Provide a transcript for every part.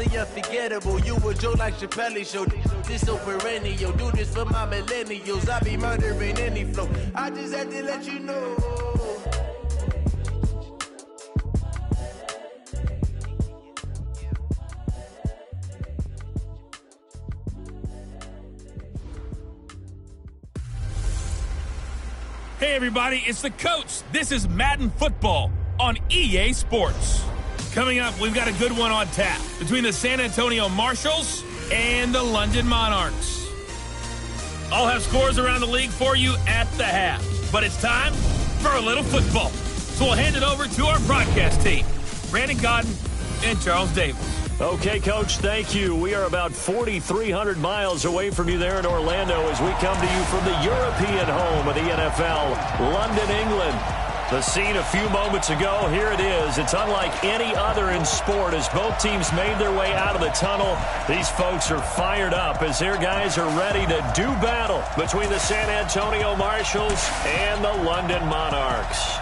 the unforgettable. You a Joe like Chappelle show. This so perennial. Do this for my millennials. I be murdering any flow. I just had to let you know. Hey everybody, it's the coach. This is Madden Football on EA Sports. Coming up, we've got a good one on tap between the San Antonio Marshalls and the London Monarchs. I'll have scores around the league for you at the half, but it's time for a little football. So we'll hand it over to our broadcast team, Brandon Cotton and Charles Davis. Okay, Coach, thank you. We are about 4,300 miles away from you there in Orlando as we come to you from the European home of the NFL, London, England. The scene a few moments ago, here it is. It's unlike any other in sport as both teams made their way out of the tunnel. These folks are fired up as their guys are ready to do battle between the San Antonio Marshalls and the London Monarchs.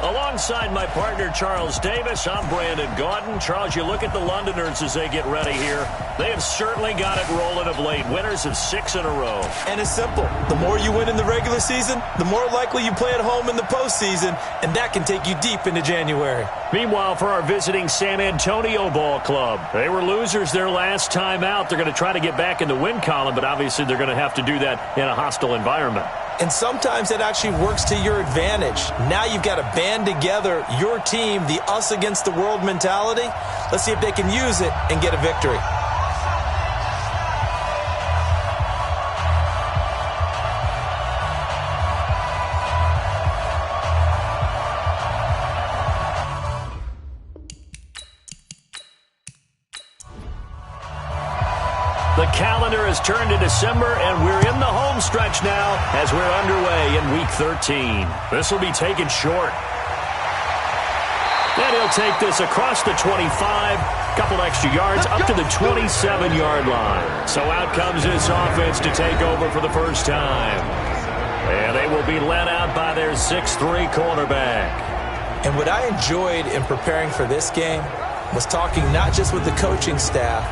Alongside my partner, Charles Davis, I'm Brandon Gaudin. Charles, you look at the Londoners as they get ready here. They have certainly got it rolling of late. Winners of 6 in a row. And it's simple. The more you win in the regular season, the more likely you play at home in the postseason, and that can take you deep into January. Meanwhile, for our visiting San Antonio Ball Club, they were losers their last time out. They're going to try to get back in the win column, but obviously they're going to have to do that in a hostile environment. And sometimes it actually works to your advantage. Now you've got to band together your team, the us against the world mentality. Let's see if they can use it and get a victory. The calendar has turned to December, and we're in the home stretch now as we're underway in Week 13. This will be taken short. And he'll take this across the 25, couple extra yards, up to the 27-yard line. So out comes this offense to take over for the first time. And they will be led out by their 6'3 cornerback. And what I enjoyed in preparing for this game was talking not just with the coaching staff,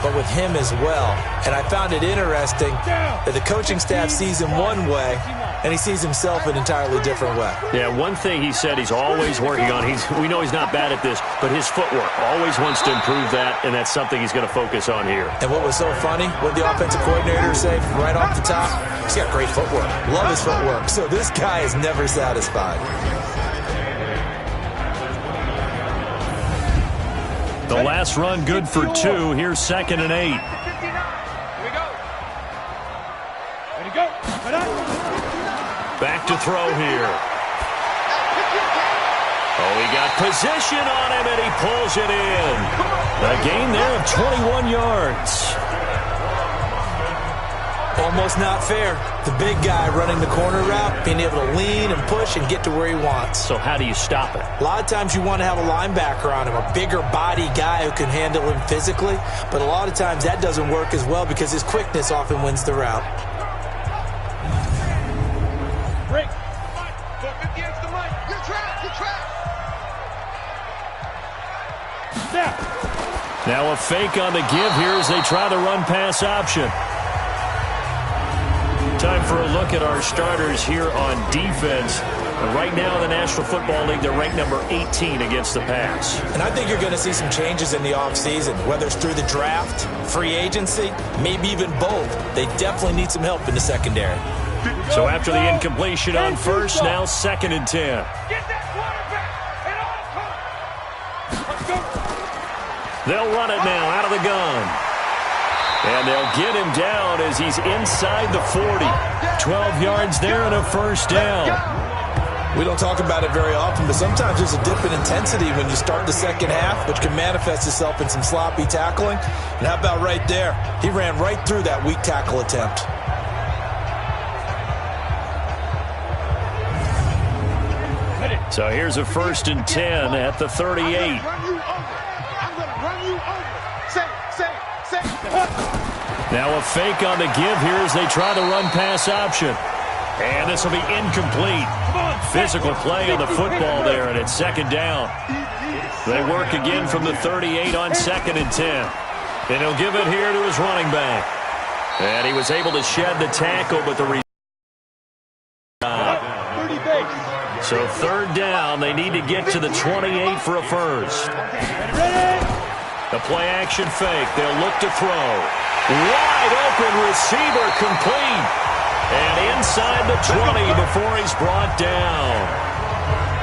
but with him as well. And I found it interesting that the coaching staff sees him one way, and he sees himself an entirely different way. Yeah, one thing he said he's always working on, we know he's not bad at this, but his footwork, always wants to improve that, and that's something he's going to focus on here. And what was so funny, what the offensive coordinator said right off the top, he's got great footwork. Love his footwork. So this guy is never satisfied. The last run good for 2. Here's 2nd and 8. Here we go. Ready, go. Back to throw here. Oh, he got position on him, and he pulls it in. A gain there of 21 yards. Almost not fair. The big guy running the corner route, being able to lean and push and get to where he wants. So how do you stop it? A lot of times you want to have a linebacker on him, a bigger body guy who can handle him physically. But a lot of times that doesn't work as well because his quickness often wins the route. Break. Go 50 against the mic. Good trap. Good trap. Snap. Now a fake on the give here as they try the run-pass option. Time for a look at our starters here on defense. Right now in the National Football League, they're ranked number 18 against the pass. And I think you're going to see some changes in the offseason, whether it's through the draft, free agency, maybe even both. They definitely need some help in the secondary. So after the incompletion on first, now 2nd and 10. Get that quarterback at all costs. Let's go. They'll run it now out of the gun. And they'll get him down as he's inside the 40. 12 yards there and a first down. We don't talk about it very often, but sometimes there's a dip in intensity when you start the second half, which can manifest itself in some sloppy tackling. And how about right there? He ran right through that weak tackle attempt. So here's a 1st and 10 at the 38. I'm going to run you over. Say. Now a fake on the give here as they try the run-pass option. And this will be incomplete. Physical play on the football there, and it's 2nd down. They work again from the 38 on 2nd and 10. And he'll give it here to his running back. And he was able to shed the tackle, but the so 3rd down, they need to get to the 28 for a first. The play-action fake. They'll look to throw. Wide open receiver complete. And inside the 20 before he's brought down.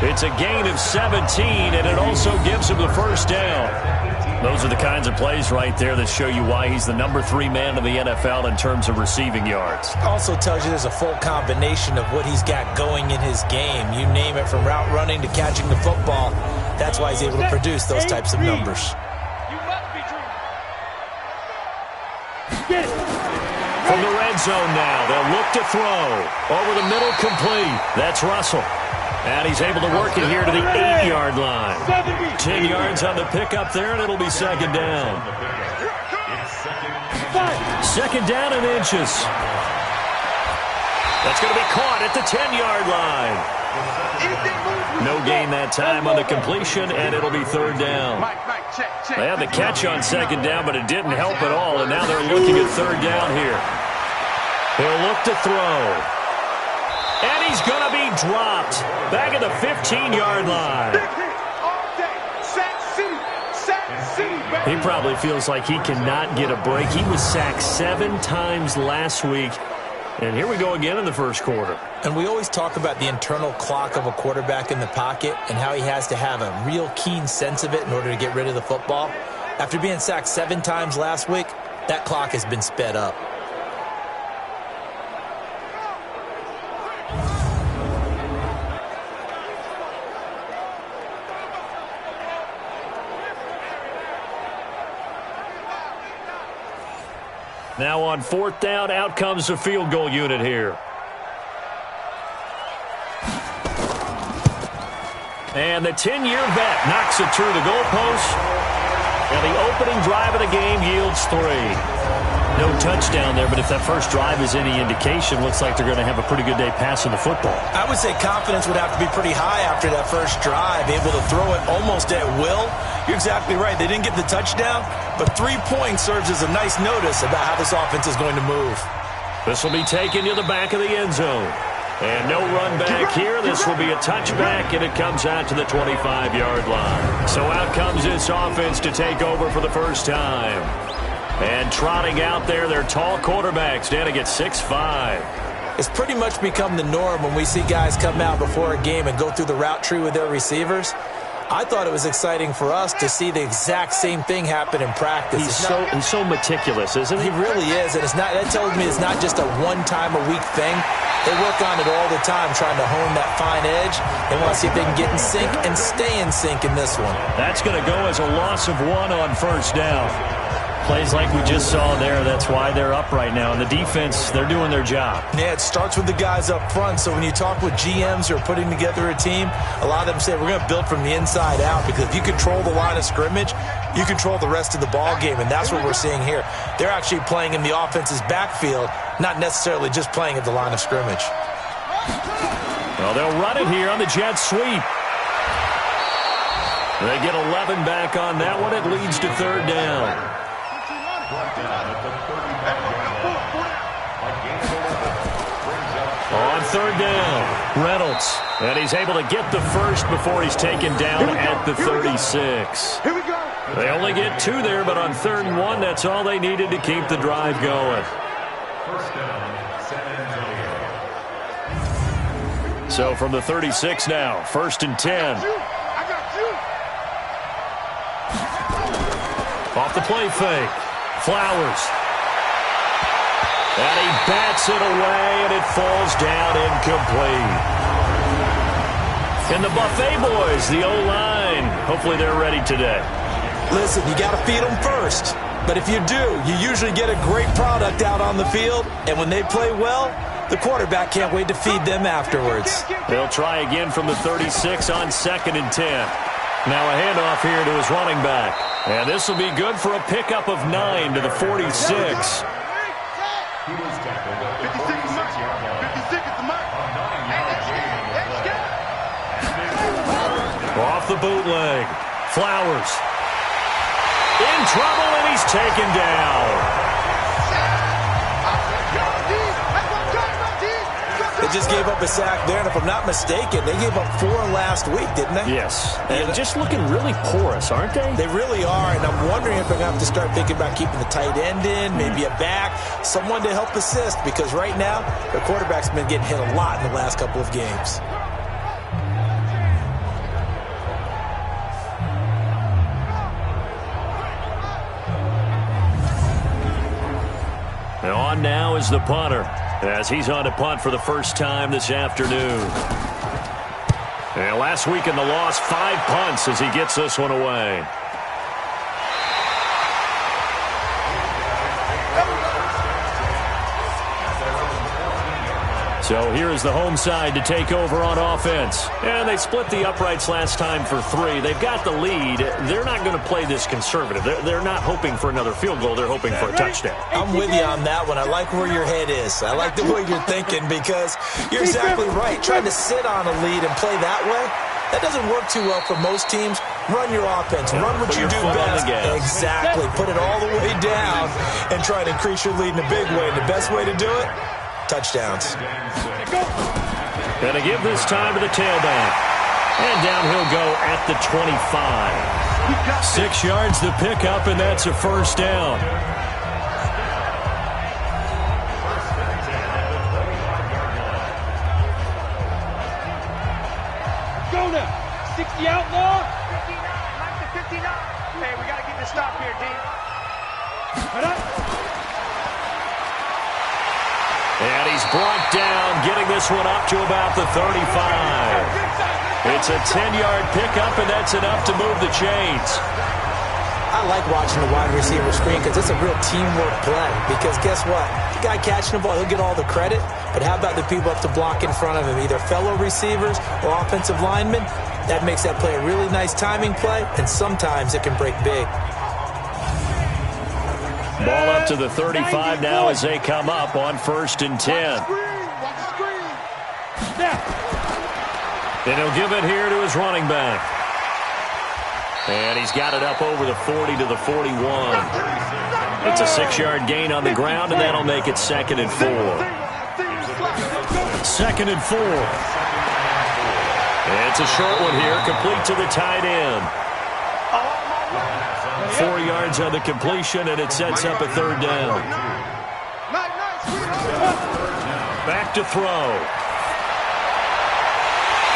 It's a gain of 17, and it also gives him the first down. Those are the kinds of plays right there that show you why he's the number 3 man in the NFL in terms of receiving yards. Also tells you there's a full combination of what he's got going in his game. You name it, from route running to catching the football. That's why he's able to produce those types of numbers. From the red zone now, they'll look to throw. Over the middle, complete. That's Russell. And he's able to work it here to the 8-yard line. 10 yards on the pickup there, and it'll be 2nd down. 2nd down and inches. That's going to be caught at the 10-yard line. No gain that time on the completion, and it'll be 3rd down. They had the catch on 2nd down, but it didn't help at all, and now they're looking at 3rd down here. He'll look to throw. And he's going to be dropped back at the 15-yard line. He probably feels like he cannot get a break. He was sacked 7 times last week. And here we go again in the first quarter. And we always talk about the internal clock of a quarterback in the pocket and how he has to have a real keen sense of it in order to get rid of the football. After being sacked 7 times last week, that clock has been sped up. Now on 4th down, out comes the field goal unit here. And the 10-year vet knocks it through the goalpost. And the opening drive of the game yields 3. No touchdown there, but if that first drive is any indication, looks like they're going to have a pretty good day passing the football. I would say confidence would have to be pretty high after that first drive, able to throw it almost at will. You're exactly right. They didn't get the touchdown, but 3 points serves as a nice notice about how this offense is going to move. This will be taken to the back of the end zone. And no run back here. This will be a touchback, and it comes out to the 25-yard line. So out comes this offense to take over for the first time. And trotting out there, their tall quarterback standing at 6'5". It's pretty much become the norm when we see guys come out before a game and go through the route tree with their receivers. I thought it was exciting for us to see the exact same thing happen in practice. He's so meticulous, isn't he? He really is, and that tells me it's not just a one-time-a-week thing. They work on it all the time, trying to hone that fine edge. They want to see if they can get in sync and stay in sync in this one. That's going to go as a loss of 1 on 1st down. Plays like we just saw there, that's why they're up right now. And the defense, they're doing their job. Yeah, it starts with the guys up front. So when you talk with GMs who are putting together a team, a lot of them say we're going to build from the inside out, because if you control the line of scrimmage, you control the rest of the ball game, and that's what we're seeing here. They're actually playing in the offense's backfield, not necessarily just playing at the line of scrimmage. Well, they'll run it here on the jet sweep. They get 11 back on that one. It leads to 3rd down. On 3rd down, Reynolds. And he's able to get the first before he's taken down at the 36. Here we go. They only get 2 there, but on 3rd and 1, that's all they needed to keep the drive going. So from the 36 now, 1st and 10. Off the play fake. Flowers. And he bats it away, and it falls down incomplete. And the Buffet boys, the O-line, hopefully they're ready today. Listen, you got to feed them first. But if you do, you usually get a great product out on the field. And when they play well, the quarterback can't wait to feed them afterwards. They'll try again from the 36 on 2nd and 10. Now a handoff here to his running back. And this will be good for a pickup of 9 to the 46. Off the bootleg. Flowers. In trouble, and he's taken down. They just gave up a sack there, and if I'm not mistaken, they gave up 4 last week, didn't they? Yes, and just looking really porous, aren't they? They really are, and I'm wondering if they're going to have to start thinking about keeping the tight end in, maybe a back, someone to help assist, because right now, their quarterback's been getting hit a lot in the last couple of games. And on now is the punter, as he's on to punt for the first time this afternoon. And last week in the loss, 5 punts as he gets this one away. So here is the home side to take over on offense. And they split the uprights last time for 3. They've got the lead. They're not going to play this conservative. They're not hoping for another field goal. They're hoping for a touchdown. I'm with you on that one. I like where your head is. I like the way you're thinking, because you're exactly right. Trying to sit on a lead and play that way, that doesn't work too well for most teams. Run your offense. Run what you do best. Exactly. Put it all the way down and try to increase your lead in a big way. And the best way to do it, touchdowns. And to give this time to the tailback. And down he'll go at the 25. 6 yards the pickup, and that's a first down. Go now. 60 outlaw. 59. Like the 59. Hey, we got to get the stop here, D. Put up. And he's brought down, getting this one up to about the 35. It's a 10-yard pickup, and that's enough to move the chains. I like watching the wide receiver screen because it's a real teamwork play. Because guess what? The guy catching the ball, he'll get all the credit. But how about the people up to block in front of him, either fellow receivers or offensive linemen? That makes that play a really nice timing play, and sometimes it can break big. Ball up to the 35 now as they come up on 1st and 10. And he'll give it here to his running back. And he's got it up over the 40 to the 41. It's a 6-yard gain on the ground, and that'll make it 2nd and 4. 2nd and 4. It's a short one here, complete to the tight end. 4 yards on the completion, and it sets up a 3rd down. Back to throw.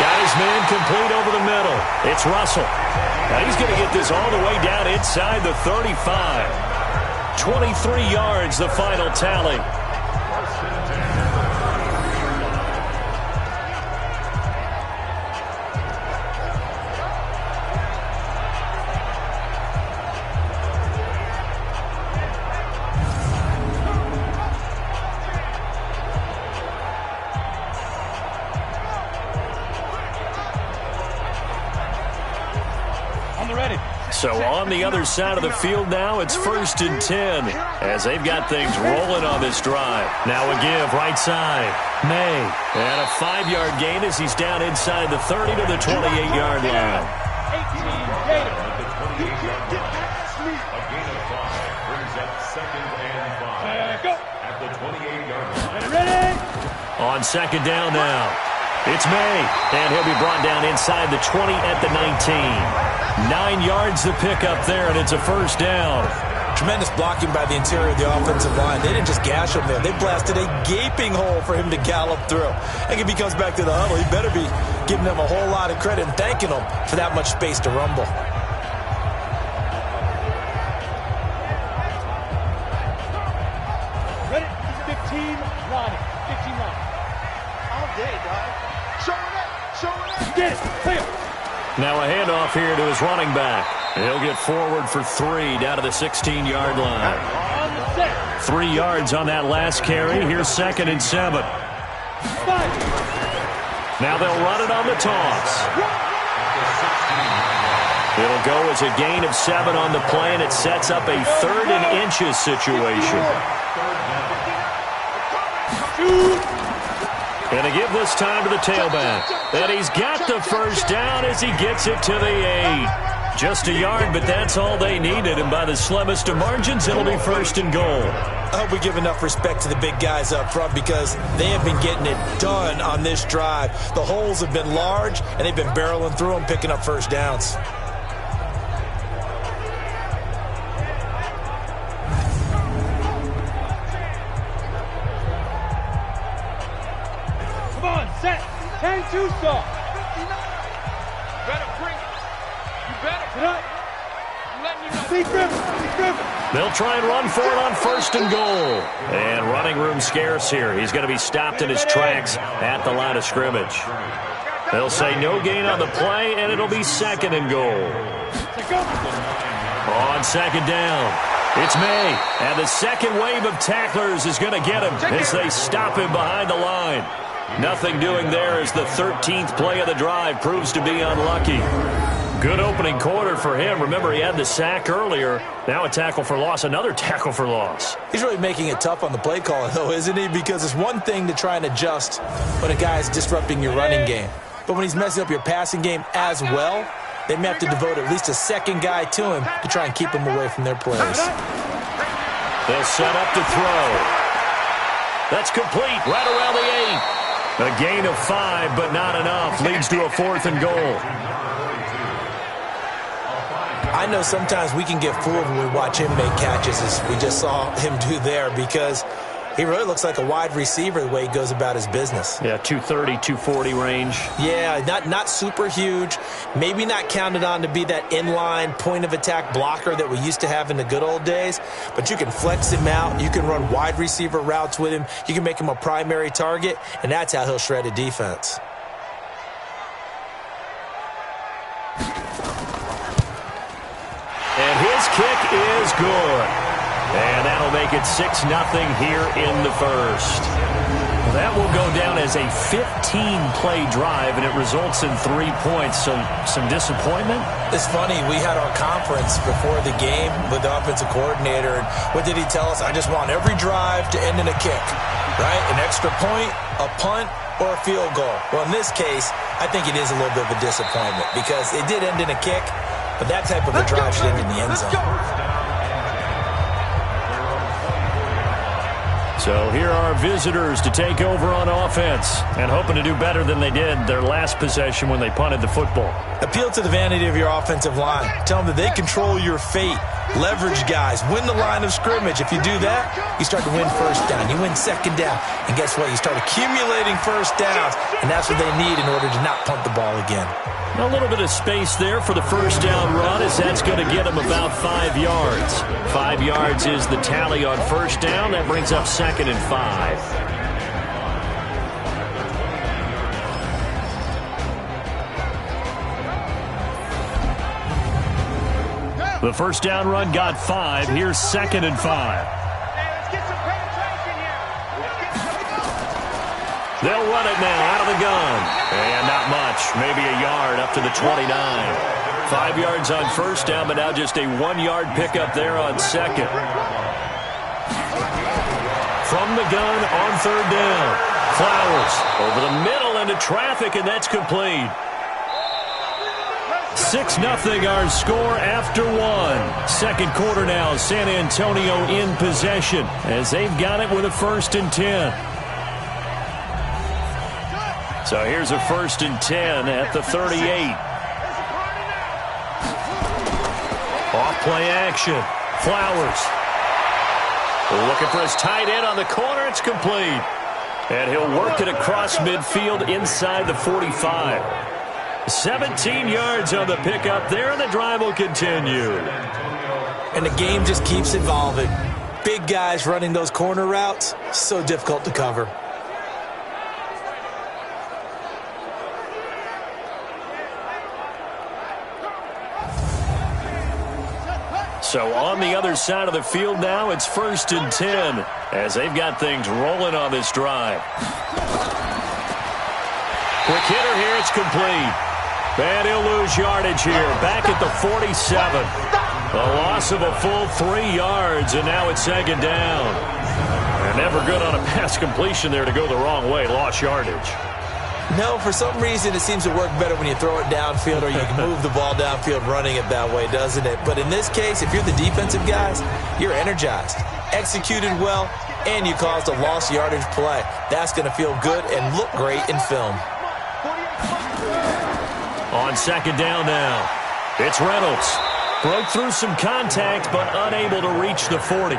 Got his man complete over the middle. It's Russell. Now he's going to get this all the way down inside the 35. 23 yards, the final tally. So on the other side of the field now, it's 1st and 10 as they've got things rolling on this drive. Now a give right side. May. And a 5-yard gain as he's down inside the 30 to the 28-yard line. 18 on 2nd down now. It's May, and he'll be brought down inside the 20 at the 19. 9 yards to pick up there, and it's a 1st down. Tremendous blocking by the interior of the offensive line. They didn't just gash him there. They blasted a gaping hole for him to gallop through. And if he comes back to the huddle, he better be giving them a whole lot of credit and thanking them for that much space to rumble. Ready? 15 line. 15 line. All day, dog. Showing up. Showing up. Get it. Clear. Now a handoff here to his running back. He'll get forward for 3 down to the 16-yard line. 3 yards on that last carry. Here's 2nd and 7. Now they'll run it on the toss. It'll go as a gain of 7 on the play, and it sets up a 3rd and inches situation. And to give this time to the tailback. And he's got the first down as he gets it to the 8. Just a yard, but that's all they needed. And by the slimmest of margins, it'll be 1st and goal. I hope we give enough respect to the big guys up front because they have been getting it done on this drive. The holes have been large, and they've been barreling through them, picking up first downs. Come on, set. 10-2 stop. Better bring it. You better. Get up. I'm letting you know. Be driven. They'll try and run for it on 1st and goal. And running room scarce here. He's going to be stopped in his tracks at the line of scrimmage. They'll say no gain on the play, and it'll be 2nd and goal. On 2nd down, it's May. And the second wave of tacklers is going to get him as they stop him behind the line. Nothing doing there as the 13th play of the drive proves to be unlucky. Good opening quarter for him. Remember, he had the sack earlier. Now a tackle for loss, another tackle for loss. He's really making it tough on the play call, though, isn't he? Because it's one thing to try and adjust when a guy is disrupting your running game. But when he's messing up your passing game as well, they may have to devote at least a second guy to him to try and keep him away from their players. They'll set up to throw. That's complete right around the 8. A gain of 5, but not enough. Leads to a 4th and goal. I know sometimes we can get fooled when we watch him make catches, as we just saw him do there, because he really looks like a wide receiver the way he goes about his business. Yeah, 230, 240 range. Yeah, not super huge. Maybe not counted on to be that inline point-of-attack blocker that we used to have in the good old days, but you can flex him out. You can run wide receiver routes with him. You can make him a primary target, and that's how he'll shred a defense. And his kick is good. And that'll make it 6-0 here in the first. That will go down as a 15-play drive, and it results in 3 points. So some disappointment? It's funny. We had our conference before the game with the offensive coordinator, and what did he tell us? I just want every drive to end in a kick, right? An extra point, a punt, or a field goal. Well, in this case, I think it is a little bit of a disappointment because it did end in a kick, but that type of a drive should end in the end zone. So here are visitors to take over on offense and hoping to do better than they did their last possession when they punted the football. Appeal to the vanity of your offensive line. Tell them that they control your fate. Leverage guys. Win the line of scrimmage. If you do that, you start to win first down. You win second down. And guess what? You start accumulating first downs, and that's what they need in order to not punt the ball again. A little bit of space there for the first down run, as that's going to get him about 5 yards. 5 yards is the tally on first down. That brings up 2nd and 5. The first down run got 5. Here's 2nd and 5. They'll run it now out of the gun. And not much. Maybe a yard up to the 29. 5 yards on first down, but now just a 1-yard pickup there on second. From the gun on third down. Flowers over the middle into traffic, and that's complete. 6-0 our score after 1. Second quarter now. San Antonio in possession as they've got it with a 1st and 10. So here's a 1st and 10 at the 38. Off play action. Flowers. Looking for his tight end on the corner. It's complete. And he'll work it across midfield inside the 45. 17 yards on the pickup there, and the drive will continue. And the game just keeps evolving. Big guys running those corner routes, so difficult to cover. So on the other side of the field now, it's 1st and 10 as they've got things rolling on this drive. Quick hitter here, it's complete. And he'll lose yardage here, back at the 47. A loss of a full 3 yards, and now it's 2nd down. And never good on a pass completion there to go the wrong way, lost yardage. No, for some reason it seems to work better when you throw it downfield or you can move the ball downfield running it that way, doesn't it? But in this case, if you're the defensive guys, you're energized, executed well, and you caused a lost yardage play. That's going to feel good and look great in film. On second down now, it's Reynolds. Broke through some contact, but unable to reach the 40.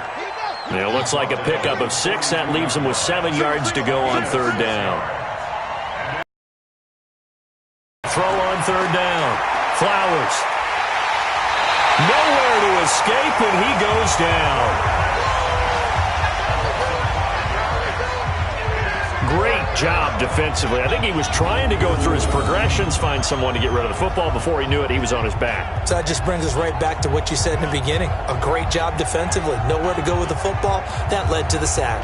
It looks like a pickup of 6. That leaves him with 7 yards to go on third down. Throw on third down. Flowers. Nowhere to escape, and he goes down. Great job defensively. I think he was trying to go through his progressions, find someone to get rid of the football. Before he knew it, he was on his back. So that just brings us right back to what you said in the beginning. A great job defensively. Nowhere to go with the football. That led to the sack.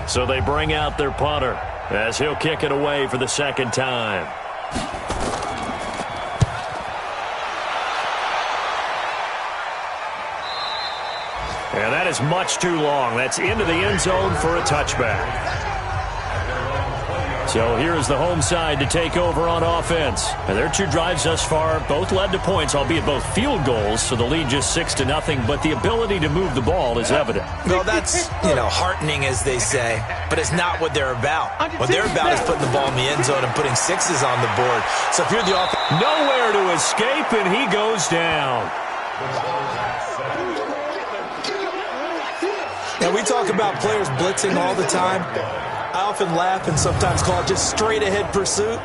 So they bring out their punter as he'll kick it away for the second time. And that is much too long. That's into the end zone for a touchback. So here's the home side to take over on offense. And their 2 drives thus far both led to points, albeit both field goals, so the lead just 6-0, but the ability to move the ball is evident. Well, that's, heartening, as they say, but it's not what they're about. What they're about is putting the ball in the end zone and putting 6s on the board. So if you're the offense... Nowhere to escape, and he goes down. Now, we talk about players blitzing all the time. I often laugh and sometimes call it just straight-ahead pursuit.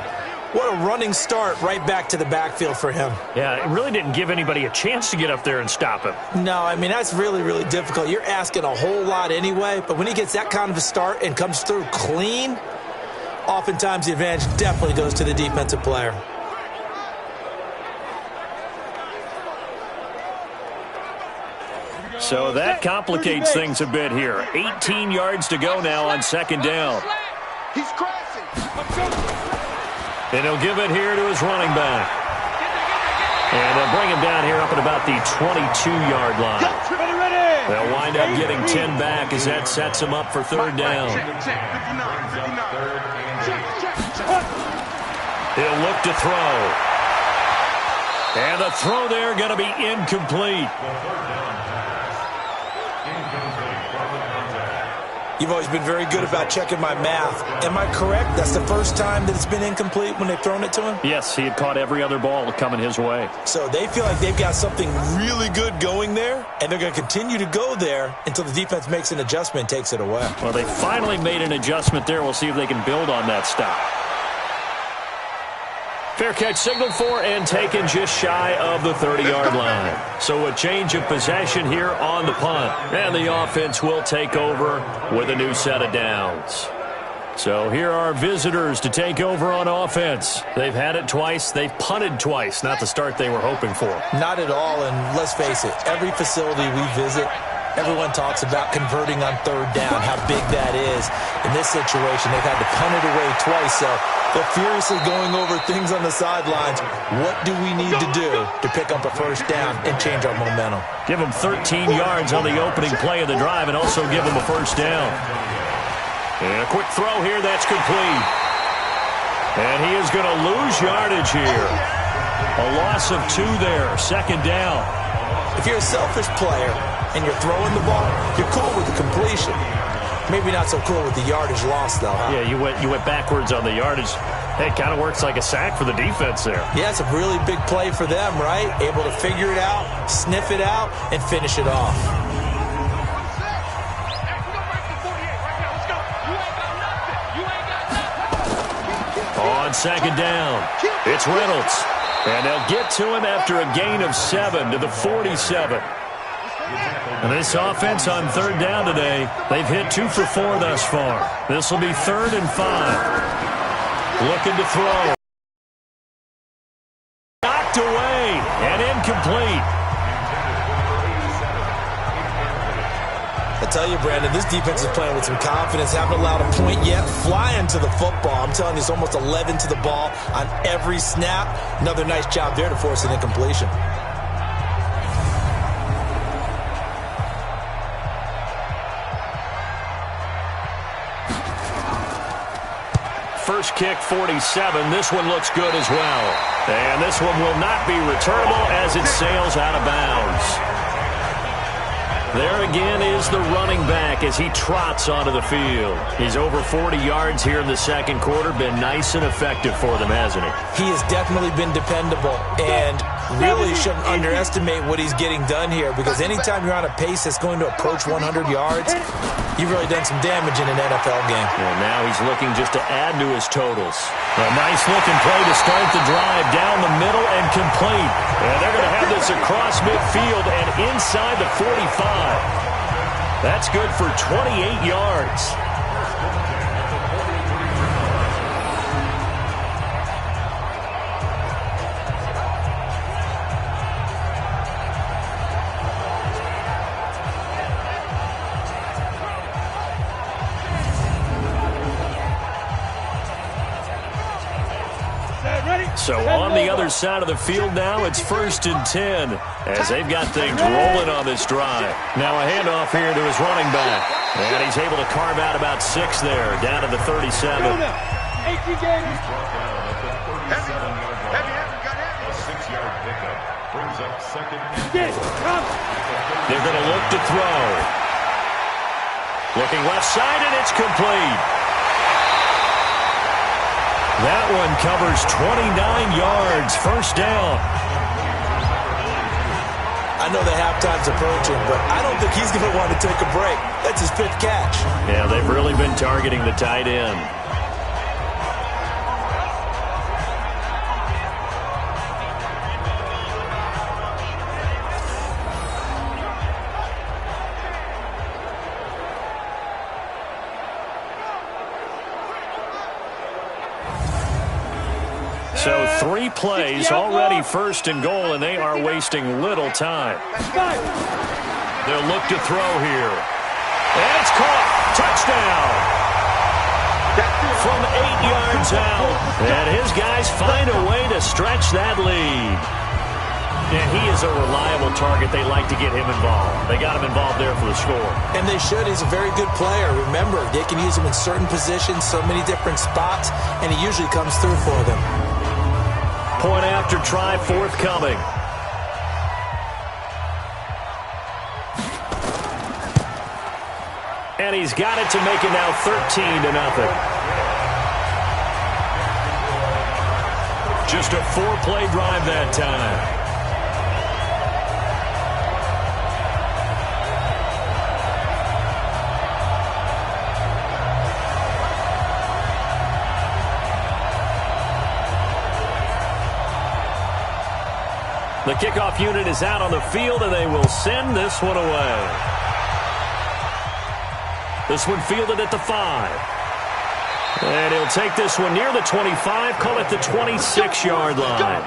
What a running start right back to the backfield for him. Yeah, it really didn't give anybody a chance to get up there and stop him. No, I mean, that's really, really difficult. You're asking a whole lot anyway, but when he gets that kind of a start and comes through clean, oftentimes the advantage definitely goes to the defensive player. So that complicates things a bit here. 18 yards to go now on second down. He's crashing. And he'll give it here to his running back. And they'll bring him down here up at about the 22-yard line. They'll wind up getting 10 back as that sets him up for third down. He'll look to throw. And the throw there going to be incomplete. You've always been very good about checking my math. Am I correct? That's the first time that it's been incomplete when they've thrown it to him? Yes, he had caught every other ball coming his way. So they feel like they've got something really good going there, and they're going to continue to go there until the defense makes an adjustment and takes it away. Well, they finally made an adjustment there. We'll see if they can build on that stop. Fair catch signaled for and taken just shy of the 30-yard line. So a change of possession here on the punt. And the offense will take over with a new set of downs. So here are visitors to take over on offense. They've had it twice. They've punted twice. Not the start they were hoping for. Not at all, and let's face it, every facility we visit, everyone talks about converting on third down, how big that is. In this situation, they've had to punt it away twice, so they're furiously going over things on the sidelines. What do we need to do to pick up a first down and change our momentum? Give them 13 yards on the opening play of the drive and also give them a first down. And a quick throw here, that's complete. And he is going to lose yardage here. A loss of 2 there, second down. If you're a selfish player and you're throwing the ball, you're cool with the completion. Maybe not so cool with the yardage loss, though, huh? Yeah, you went backwards on the yardage. Hey, it kind of works like a sack for the defense there. Yeah, it's a really big play for them, right? Able to figure it out, sniff it out, and finish it off. On second down, it's Reynolds. And they'll get to him after a gain of 7 to the 47. And this offense on third down today, they've hit 2 for 4 thus far. This will be 3rd and 5. Looking to throw. Knocked away and incomplete. I tell you, Brandon, this defense is playing with some confidence. Haven't allowed a point yet. Flying to the football. I'm telling you, it's almost 11 to the ball on every snap. Another nice job there to force an incompletion. First kick, 47. This one looks good as well. And this one will not be returnable as it sails out of bounds. There again is the running back as he trots onto the field. He's over 40 yards here in the second quarter. Been nice and effective for them, hasn't he? He has definitely been dependable, and really shouldn't underestimate what he's getting done here, because anytime you're on a pace that's going to approach 100 yards, you've really done some damage in an NFL game. And now he's looking just to add to his totals. A nice-looking play to start the drive down the middle and complete. And they're going to have this across midfield and inside the 45. That's good for 28 yards. So on the other side of the field now, it's 1st and 10 as they've got things rolling on this drive. Now a handoff here to his running back. And he's able to carve out about 6 there, down to the 37. A 6-yard pickup brings up 2nd. They're going to look to throw. Looking left side, and it's complete. That one covers 29 yards, first down. I know the halftime's approaching, but I don't think he's going to want to take a break. That's his 5th catch. Yeah, they've really been targeting the tight end. So 3 plays, already 1st and goal, and they are wasting little time. They'll look to throw here. And it's caught. Touchdown. From 8 yards out. And his guys find a way to stretch that lead. And he is a reliable target. They like to get him involved. They got him involved there for the score. And they should. He's a very good player. Remember, they can use him in certain positions, so many different spots, and he usually comes through for them. Point after try forthcoming. And he's got it to make it now 13-0. Just a 4-play drive that time. The kickoff unit is out on the field, and they will send this one away. This one fielded at the 5. And he'll take this one near the 25, call it the 26-yard line.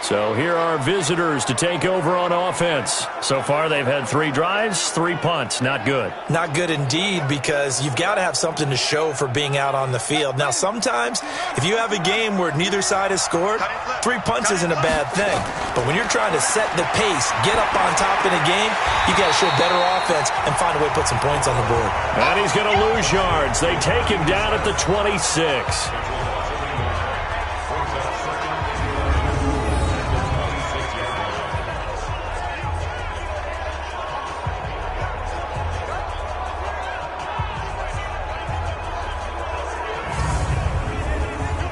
So here are visitors to take over on offense. So far, they've had 3 drives, 3 punts. Not good. Not good indeed, because you've got to have something to show for being out on the field. Now, sometimes, if you have a game where neither side has scored, 3 punts isn't a bad thing. But when you're trying to set the pace, get up on top in a game, you got to show better offense and find a way to put some points on the board. And he's going to lose yards. They take him down at the 26.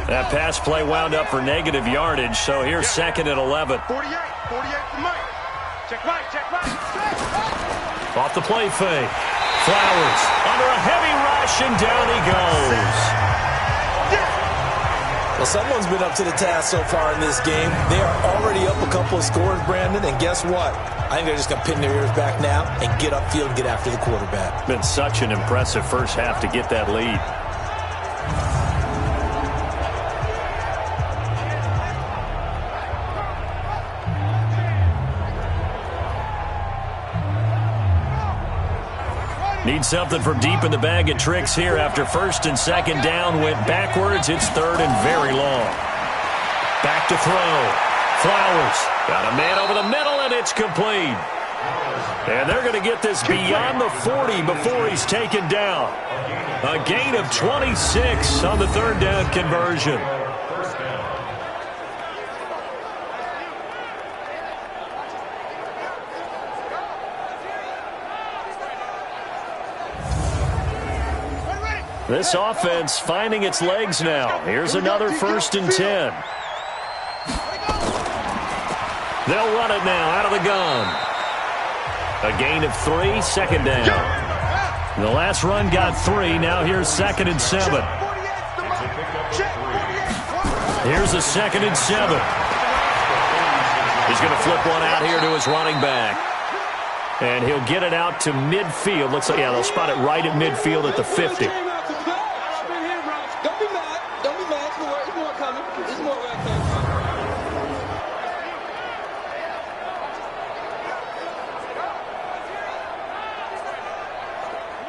That pass play wound up for negative yardage, so here's 2nd and 11. 48 for Mike. Check right. Off the play fake. Flowers under a heavy rush, and down he goes. Well, someone's been up to the task so far in this game. They are already up a couple of scores, Brandon, and guess what? I think they're just going to pin their ears back now and get upfield and get after the quarterback. Been such an impressive first half to get that lead. Need something from deep in the bag of tricks here after first and second down went backwards. It's third and very long. Back to throw. Flowers got a man over the middle, and it's complete. And they're going to get this beyond the 40 before he's taken down. A gain of 26 on the third down conversion. This offense finding its legs now. Here's another 1st and 10. They'll run it now out of the gun. A gain of 3, second down. The last run got 3. Now here's 2nd and 7. Here's a 2nd and 7. He's going to flip one out here to his running back. And he'll get it out to midfield. Looks like, yeah, they'll spot it right at midfield at the 50.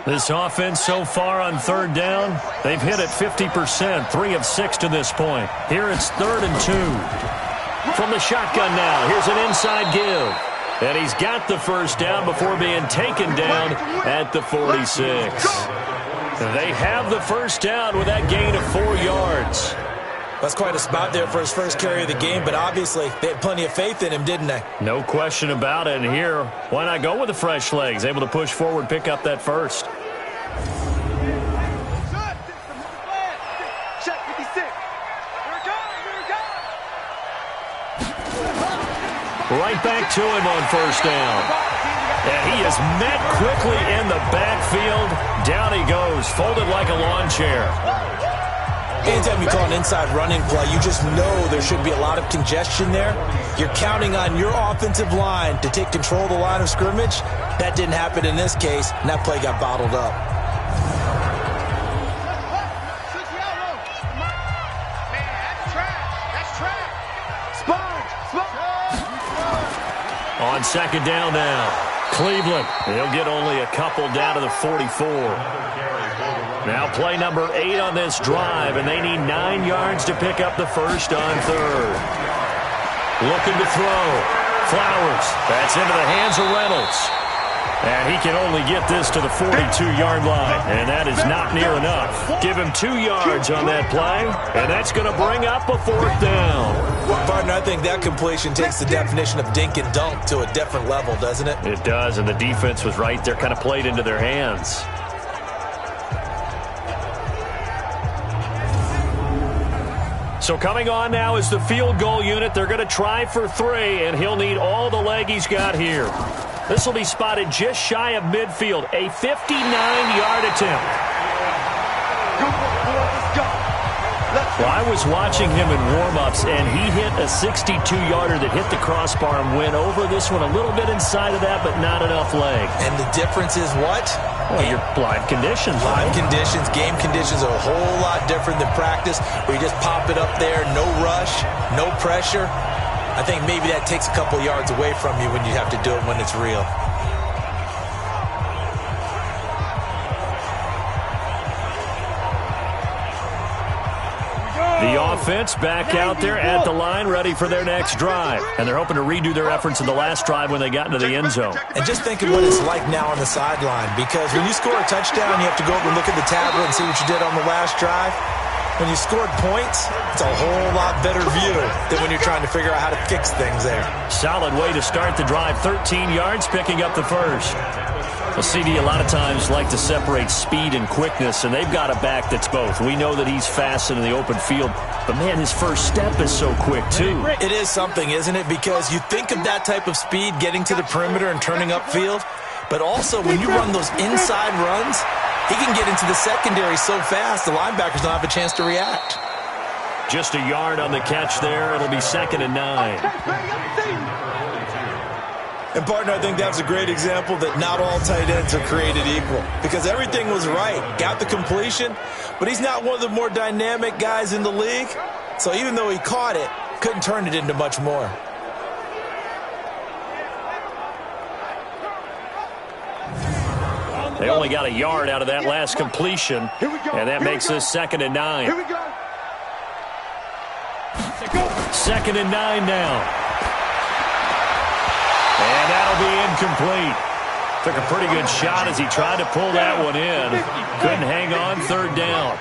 This offense so far on third down, they've hit it 50%, 3 of 6 to this point. Here it's 3rd and 2. From the shotgun now, here's an inside give. And he's got the first down before being taken down at the 46. They have the first down with that gain of 4 yards. That's quite a spot there for his first carry of the game, but obviously they had plenty of faith in him, didn't they? No question about it. And here, why not go with the fresh legs? Able to push forward, pick up that first. Right back to him on first down. And he is met quickly in the backfield. Down he goes, folded like a lawn chair. Anytime you call an inside running play, you just know there should be a lot of congestion there. You're counting on your offensive line to take control of the line of scrimmage. That didn't happen in this case, and that play got bottled up. On second down now, Cleveland. He'll get only a couple down to the 44. Now play number 8 on this drive, and they need 9 yards to pick up the first on third. Looking to throw. Flowers. That's into the hands of Reynolds. And he can only get this to the 42-yard line, and that is not near enough. Give him 2 yards on that play, and that's going to bring up a 4th down. Partner, I think that completion takes the definition of dink and dunk to a different level, doesn't it? It does, and the defense was right there, kind of played into their hands. So coming on now is the field goal unit. They're going to try for 3, and he'll need all the leg he's got here. This will be spotted just shy of midfield. A 59-yard attempt. Well, I was watching him in warm-ups, and he hit a 62-yarder that hit the crossbar and went over this one a little bit inside of that, but not enough leg. And the difference is what? Well, your live conditions. Live conditions, game conditions are a whole lot different than practice, where you just pop it up there, no rush, no pressure. I think maybe that takes a couple yards away from you when you have to do it when it's real. The offense back out there at the line, ready for their next drive. And they're hoping to redo their efforts in the last drive when they got into the end zone. And just think of what it's like now on the sideline, because when you score a touchdown, you have to go over and look at the tablet and see what you did on the last drive. When you scored points, it's a whole lot better view than when you're trying to figure out how to fix things there. Solid way to start the drive. 13 yards, picking up the first. Well, CD, a lot of times like to separate speed and quickness, and they've got a back that's both. We know that he's fast in the open field, but, man, his first step is so quick, too. It is something, isn't it? Because you think of that type of speed getting to the perimeter and turning upfield, but also when you run those inside runs, he can get into the secondary so fast the linebackers don't have a chance to react. Just a yard on the catch there. It'll be 2nd and 9. And, partner, I think that was a great example that not all tight ends are created equal, because everything was right. Got the completion, but he's not one of the more dynamic guys in the league. So even though he caught it, couldn't turn it into much more. They only got a yard out of that last completion, and that makes this 2nd and 9. Here we go. 2nd and 9 now. And that'll be incomplete. Took a pretty good shot as he tried to pull that one in. Couldn't hang on 3rd down.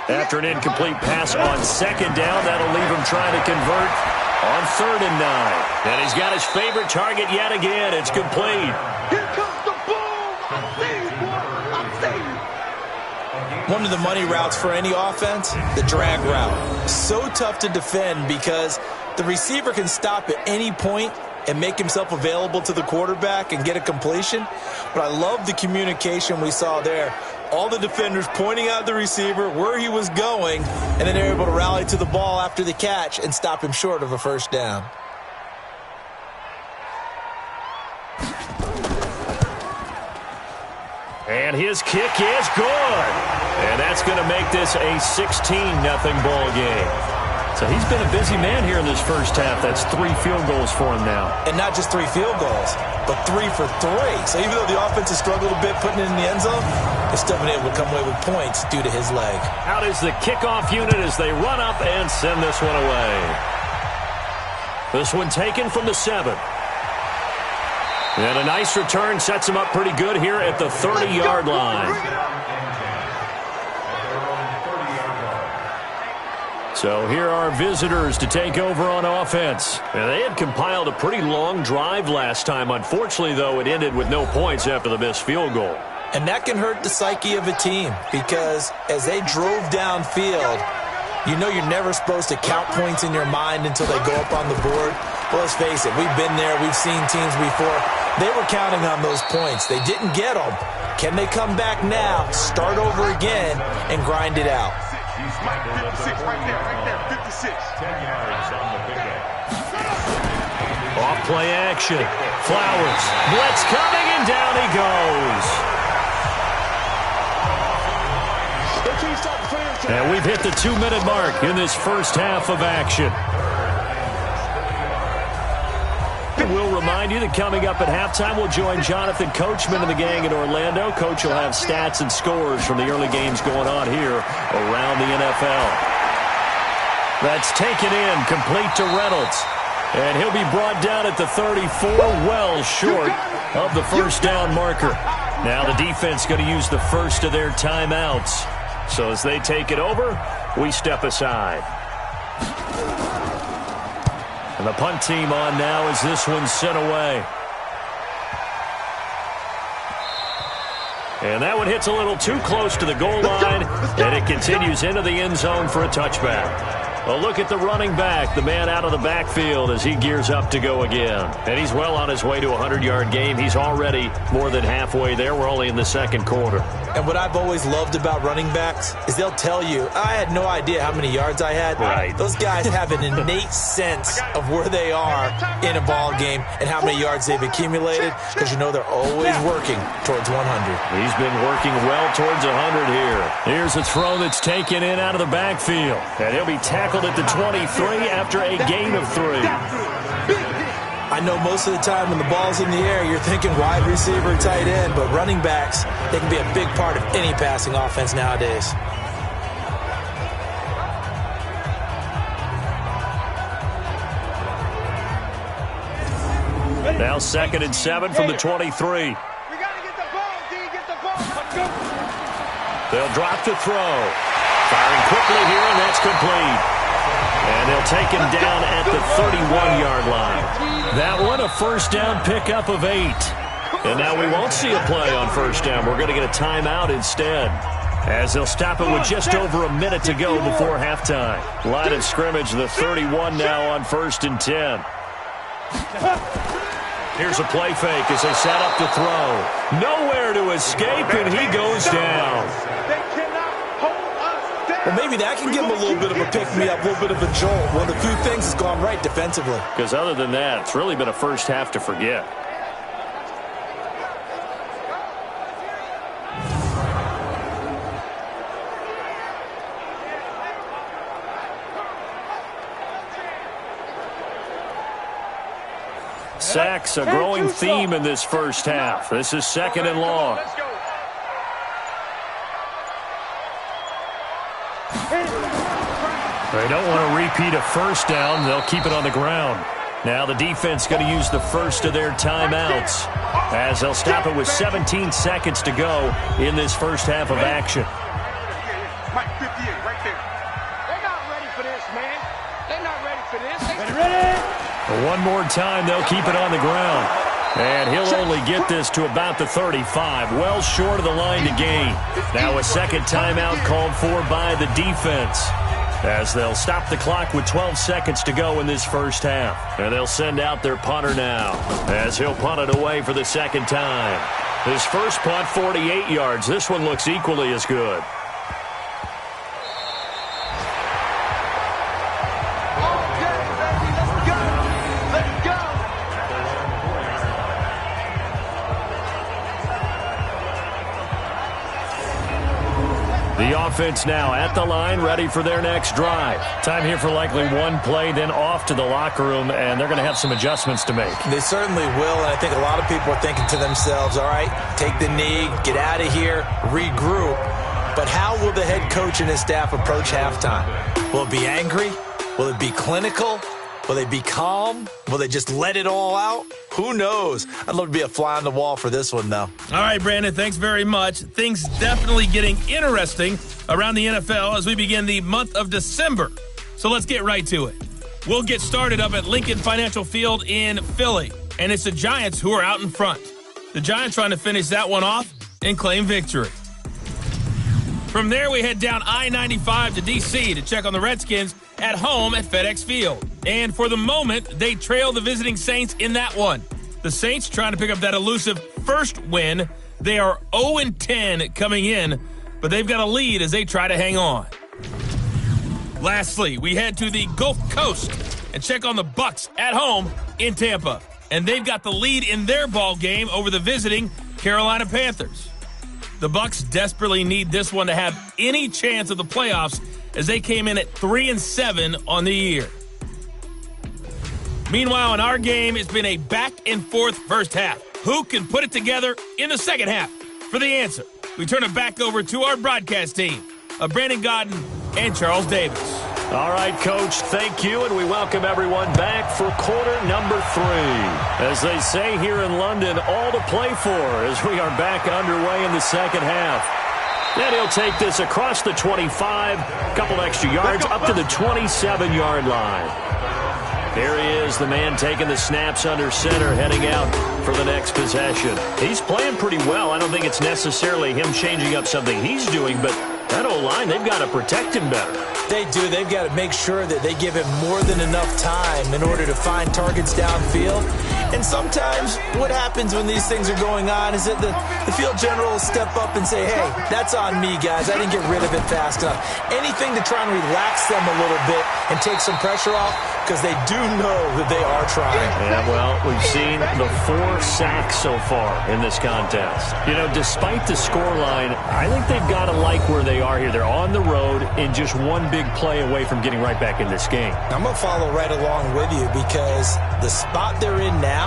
After an incomplete pass on 2nd down, that'll leave him trying to convert on 3rd and 9. And he's got his favorite target yet again. It's complete. Here comes the boom. I see you, boy. I see you. One of the money routes for any offense, the drag route. So tough to defend because the receiver can stop at any point and make himself available to the quarterback and get a completion. But I love the communication we saw there. All the defenders pointing out the receiver, where he was going, and then they're able to rally to the ball after the catch and stop him short of a 1st down. And his kick is good. And that's going to make this a 16-0 ball game. So he's been a busy man here in this first half. That's 3 field goals for him now. And not just 3 field goals, but 3 for 3. So even though the offense has struggled a bit putting it in the end zone, they've still been able to come away with points due to his leg. Out is the kickoff unit as they run up and send this one away. This one taken from the 7. And a nice return sets him up pretty good here at the 30-yard line. So here are visitors to take over on offense. And they had compiled a pretty long drive last time. Unfortunately, though, it ended with no points after the missed field goal. And that can hurt the psyche of a team because as they drove downfield, you know you're never supposed to count points in your mind until they go up on the board. Well, let's face it, we've been there. We've seen teams before. They were counting on those points. They didn't get them. Can they come back now, start over again, and grind it out? 56 right there, 56. 10 yards on the pickup. Off play action. Flowers. Blitz coming, and down he goes. And we've hit the 2-minute mark in this first half of action. We'll remind you that coming up at halftime, we'll join Jonathan Coachman and the gang in Orlando. Coach will have stats and scores from the early games going on here around the NFL. That's taken in, complete to Reynolds. And he'll be brought down at the 34, well short of the 1st down marker. Now the defense going to use the first of their timeouts. So as they take it over, we step aside. And the punt team on now as this one's sent away. And that one hits a little too close to the goal line, and it continues into the end zone for a touchback. Well, look at the running back, the man out of the backfield as he gears up to go again. And he's well on his way to a 100-yard game. He's already more than halfway there. We're only in the 2nd quarter. And what I've always loved about running backs is they'll tell you, I had no idea how many yards I had. Right. Those guys have an innate sense of where they are in a ball game and how many yards they've accumulated because you know they're always working towards 100. He's been working well towards 100 here. Here's a throw that's taken in out of the backfield. And he'll be tackled at the 23 after a gain of 3. I know most of the time when the ball's in the air, you're thinking wide receiver, tight end, but running backs, they can be a big part of any passing offense nowadays. Now 2nd and 7 from the 23. We got to get the ball, D. Get the ball. Let's go. They'll drop to throw. Firing quickly here, and that's complete. And they'll take him down at the 31-yard line. That one, a 1st down pickup of 8. And now we won't see a play on 1st down. We're going to get a timeout instead, as they'll stop it with just over a minute to go before halftime. Line of scrimmage, the 31 now on 1st and 10. Here's a play fake as they set up to throw. Nowhere to escape, and he goes down. Well, maybe that can give him a little bit of a pick-me-up, a little bit of a jolt. One of the few things that's gone right defensively. Because other than that, it's really been a first half to forget. Sacks, a growing theme in this first half. This is 2nd and long. They don't want to repeat a first down. They'll keep it on the ground. Now the defense going to use the first of their timeouts as they'll stop it with 17 seconds to go in this first half of action. Mike 58 right there. They're not ready for this, man. They're not ready for this. Ready? One more time, they'll keep it on the ground. And he'll only get this to about the 35, well short of the line to gain. Now a second timeout called for by the defense, as they'll stop the clock with 12 seconds to go in this first half. And they'll send out their punter now, as he'll punt it away for the second time. His first punt, 48 yards. This one looks equally as good. The offense now at the line, ready for their next drive. Time here for likely one play, then off to the locker room, and they're going to have some adjustments to make. They certainly will, and I think a lot of people are thinking to themselves, all right, take the knee, get out of here, regroup. But how will the head coach and his staff approach halftime? Will it be angry? Will it be clinical? Will they be calm? Will they just let it all out? Who knows? I'd love to be a fly on the wall for this one, though. All right, Brandon, thanks very much. Things definitely getting interesting around the NFL as we begin the month of December. So let's get right to it. We'll get started up at Lincoln Financial Field in Philly, and it's the Giants who are out in front. The Giants trying to finish that one off and claim victory. From there, we head down I-95 to D.C. to check on the Redskins at home at FedEx Field. And for the moment, they trail the visiting Saints in that one. The Saints trying to pick up that elusive first win. They are 0-10 coming in, but they've got a lead as they try to hang on. Lastly, we head to the Gulf Coast and check on the Bucs at home in Tampa. And they've got the lead in their ball game over the visiting Carolina Panthers. The Bucs desperately need this one to have any chance of the playoffs as they came in at 3-7 on the year. Meanwhile, in our game, it's been a back-and-forth first half. Who can put it together in the second half? For the answer, we turn it back over to our broadcast team of Brandon Godden and Charles Davis. All right, Coach, thank you, and we welcome everyone back for quarter number 3. As they say here in London, all to play for as we are back underway in the second half. Then he'll take this across the 25, a couple extra yards, up to the 27-yard line. There he is, the man taking the snaps under center, heading out for the next possession. He's playing pretty well. I don't think it's necessarily him changing up something he's doing, but that O-line, they've got to protect him better. They do. They've got to make sure that they give him more than enough time in order to find targets downfield. And sometimes what happens when these things are going on is that the field general will step up and say, hey, that's on me, guys. I didn't get rid of it fast enough. Anything to try and relax them a little bit and take some pressure off, because they do know that they are trying. Yeah, well, we've seen the 4 sacks so far in this contest. You know, despite the scoreline, I think they've got to like where they are here. They're on the road and just one big play away from getting right back in this game. I'm going to follow right along with you, because the spot they're in now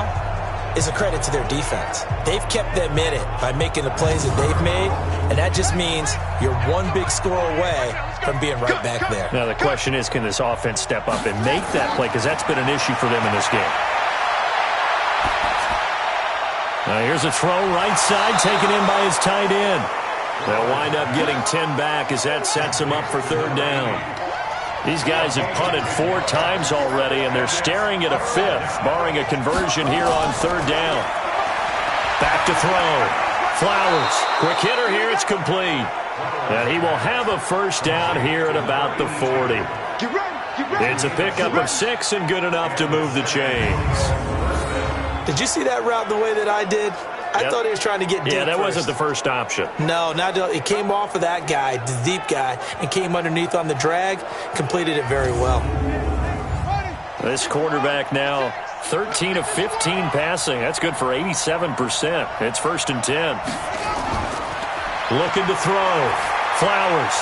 is a credit to their defense. They've kept them in it by making the plays that they've made, and that just means you're one big score away from being right back there. Now the question is, can this offense step up and make that play, because that's been an issue for them in this game. Now here's a throw right side, taken in by his tight end. They'll wind up getting 10 back as that sets them up for third down. These guys have punted 4 times already, and they're staring at a 5th, barring a conversion here on third down. Back to throw. Flowers. Quick hitter here. It's complete. And he will have a first down here at about the 40. It's a pickup of 6 and good enough to move the chains. Did you see that route the way that I did? I thought he was trying to get deep. Yeah, that first. wasn't the first option. No, it came off of that guy, the deep guy, and came underneath on the drag, completed it very well. This quarterback now 13 of 15 passing. That's good for 87%. It's 1st and 10. Looking to throw. Flowers.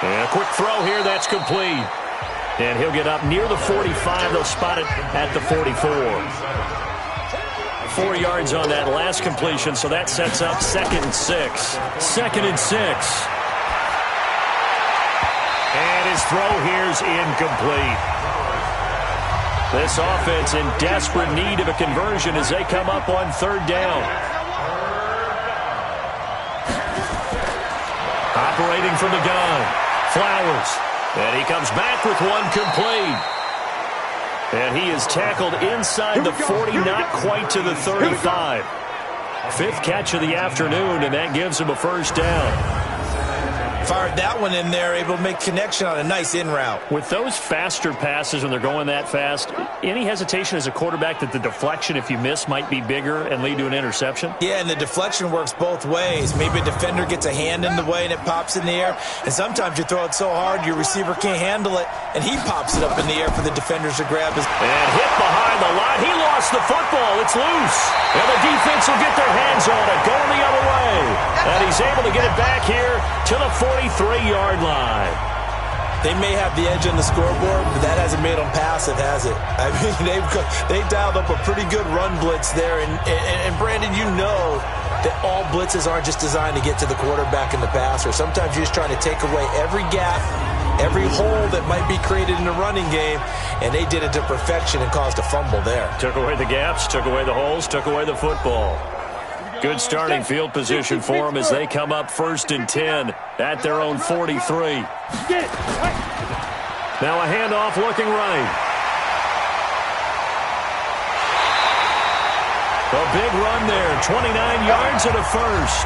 And a quick throw here. That's complete. And he'll get up near the 45. They'll spot it at the 44. 4 yards on that last completion, so that sets up 2nd and 6. 2nd and 6. And His throw here's incomplete. This offense in desperate need of a conversion as they come up on third down. Operating from the gun, Flowers. And he comes back with one complete. And he is tackled inside the 40, not quite to the 35. Fifth catch of the afternoon, and that gives him a first down. Fired that one in there, able to make connection on a nice in route. With those faster passes when they're going that fast, any hesitation as a quarterback that the deflection, if you miss, might be bigger and lead to an interception? Yeah, and the deflection works both ways. Maybe a defender gets a hand in the way and it pops in the air. And sometimes you throw it so hard your receiver can't handle it, and he pops it up in the air for the defenders to grab. And hit behind the line. He lost the football. It's loose. And the defense will get their hands on it, going the other way. And he's able to get it back here to the 43-yard line. They may have the edge on the scoreboard, but that hasn't made them passive, has it? I mean, they dialed up a pretty good run blitz there. And Brandon, you know that all blitzes aren't just designed to get to the quarterback and the passer. Sometimes you're just trying to take away every gap, every hole that might be created in the running game, and they did it to perfection and caused a fumble there. Took away the gaps, took away the holes, took away the football. Good starting field position for them as they come up 1st and 10 at their own 43. Now a handoff looking right. A big run there, 29 yards and a first.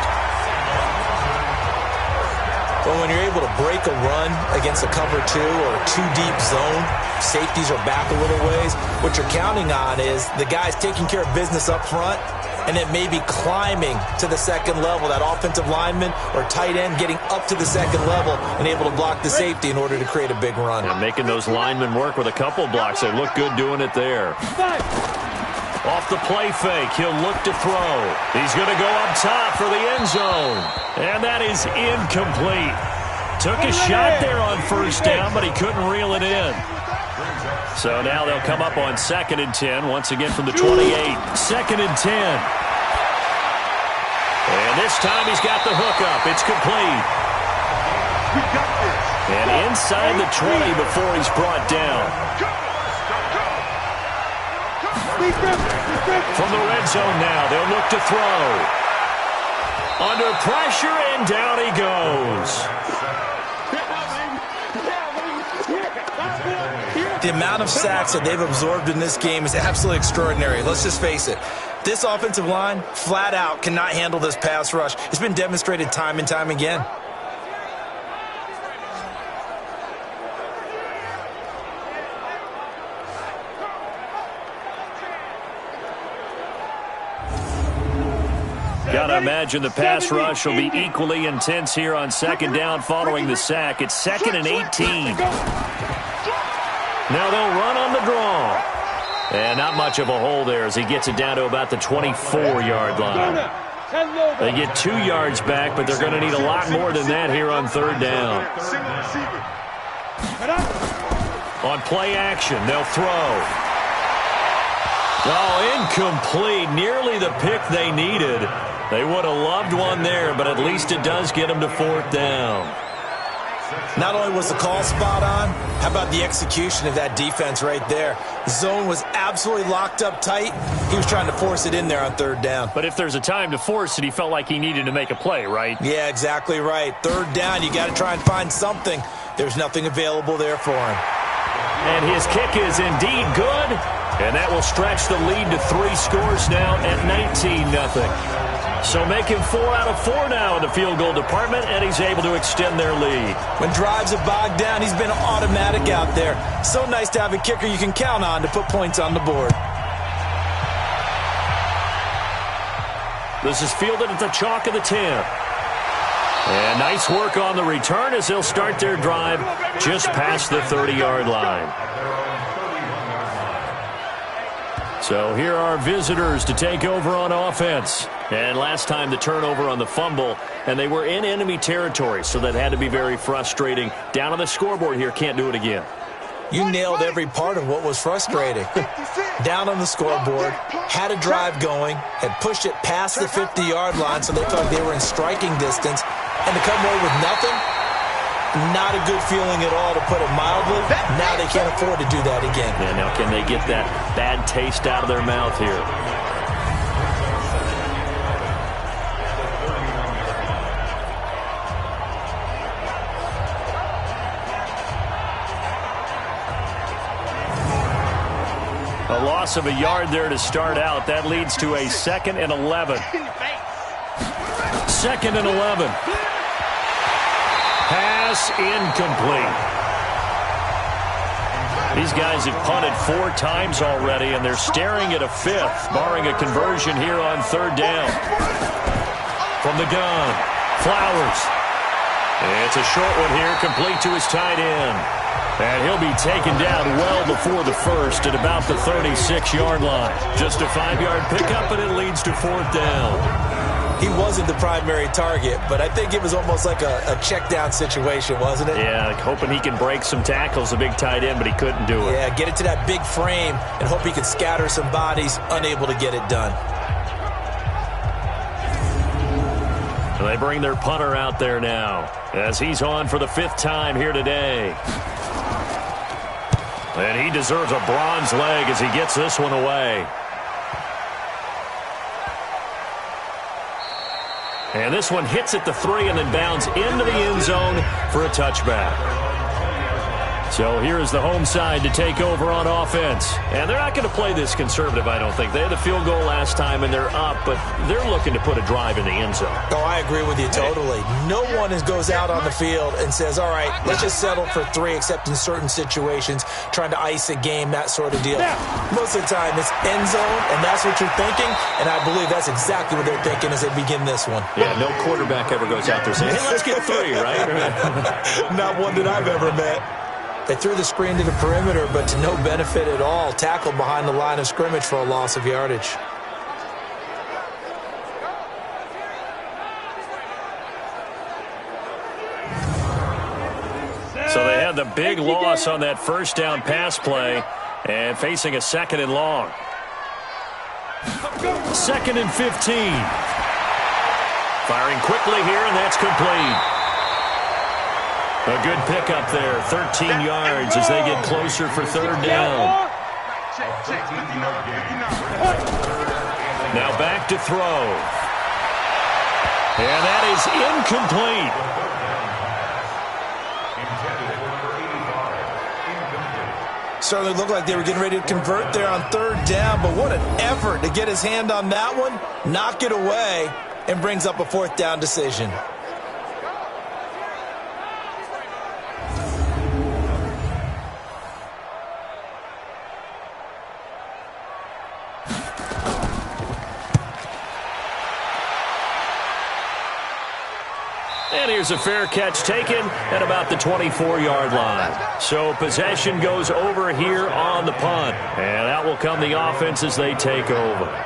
Well, when you're able to break a run against a cover 2 or a 2-deep zone, safeties are back a little ways. What you're counting on is the guys taking care of business up front and then maybe climbing to the second level, that offensive lineman or tight end getting up to the second level and able to block the safety in order to create a big run. And making those linemen work with a couple blocks. They look good doing it there. Off the play fake, he'll look to throw. He's going to go up top for the end zone. And that is incomplete. Took a shot there on first down, but he couldn't reel it in. So now they'll come up on 2nd and 10, once again from the 28. 2nd and 10. And this time he's got the hook up. It's complete. And inside the 20 before he's brought down. From the red zone now, they'll look to throw. Under pressure, and down he goes. The amount of sacks that they've absorbed in this game is absolutely extraordinary. Let's just face it. This offensive line, flat out, cannot handle this pass rush. It's been demonstrated time and time again. Gotta imagine the pass rush will be equally intense here on 2nd down following the sack. It's 2nd and 18. Now they'll run on the draw. And not much of a hole there as he gets it down to about the 24-yard line. They get 2 yards back, but they're going to need a lot more than that here on 3rd down. On play action, they'll throw. Oh, incomplete. Nearly the pick they needed. They would have loved one there, but at least it does get them to 4th down. Not only was the call spot on, how about the execution of that defense right there? The zone was absolutely locked up tight. He was trying to force it in there on 3rd down. But if there's a time to force it, he felt like he needed to make a play, right? Yeah, exactly right. 3rd down, you got to try and find something. There's nothing available there for him. And his kick is indeed good. And that will stretch the lead to 3 scores now at 19-0. So make him 4 out of 4 now in the field goal department, and he's able to extend their lead. When drives are bogged down, he's been automatic out there. So nice to have a kicker you can count on to put points on the board. This is fielded at the chalk of the 10. And nice work on the return as they'll start their drive just past the 30-yard line. So here are visitors to take over on offense. And last time the turnover on the fumble, and they were in enemy territory, so that had to be very frustrating. Down on the scoreboard here, can't do it again. You nailed every part of what was frustrating. Down on the scoreboard, had a drive going, had pushed it past the 50-yard line, so they thought they were in striking distance, and to come away with nothing, Not a good feeling at all, to put it mildly. Now they can't afford to do that again. Yeah, now can they get that bad taste out of their mouth here? A loss of a yard there to start out. That leads to a 2nd and 11. 2nd and 11. Pass incomplete. These guys have punted 4 times already, and they're staring at a 5th, barring a conversion here on 3rd down. From the gun, Flowers. It's a short one here, complete to his tight end. And he'll be taken down well before the first at about the 36-yard line. Just a 5-yard pickup, and it leads to 4th down. He wasn't the primary target, but I think it was almost like a check-down situation, wasn't it? Yeah, hoping he can break some tackles, a big tight end, but he couldn't do it. Yeah, get it to that big frame and hope he can scatter some bodies, unable to get it done. They bring their punter out there now as he's on for the 5th time here today. And he deserves a bronze leg as he gets this one away. And this one hits at the 3 and then bounds into the end zone for a touchback. So here is the home side to take over on offense. And they're not going to play this conservative, I don't think. They had the field goal last time, and they're up, but they're looking to put a drive in the end zone. Oh, I agree with you totally. No one goes out on the field and says, all right, let's just settle for 3, except in certain situations, trying to ice a game, that sort of deal. Most of the time, it's end zone, and that's what you're thinking, and I believe that's exactly what they're thinking as they begin this one. Yeah, no quarterback ever goes out there saying, hey, let's get 3, right? Not one that I've ever met. They threw the screen to the perimeter, but to no benefit at all. Tackled behind the line of scrimmage for a loss of yardage. So they had the big loss on that 1st down pass play and facing a 2nd and long. 2nd and 15. Firing quickly here, and that's complete. A good pickup there, 13 yards as they get closer for 3rd down. Now back to throw. And that is incomplete. Certainly looked like they were getting ready to convert there on 3rd down, but what an effort to get his hand on that one, knock it away, and brings up a 4th down decision. And here's a fair catch taken at about the 24-yard line. So possession goes over here on the punt. And out will come the offense as they take over.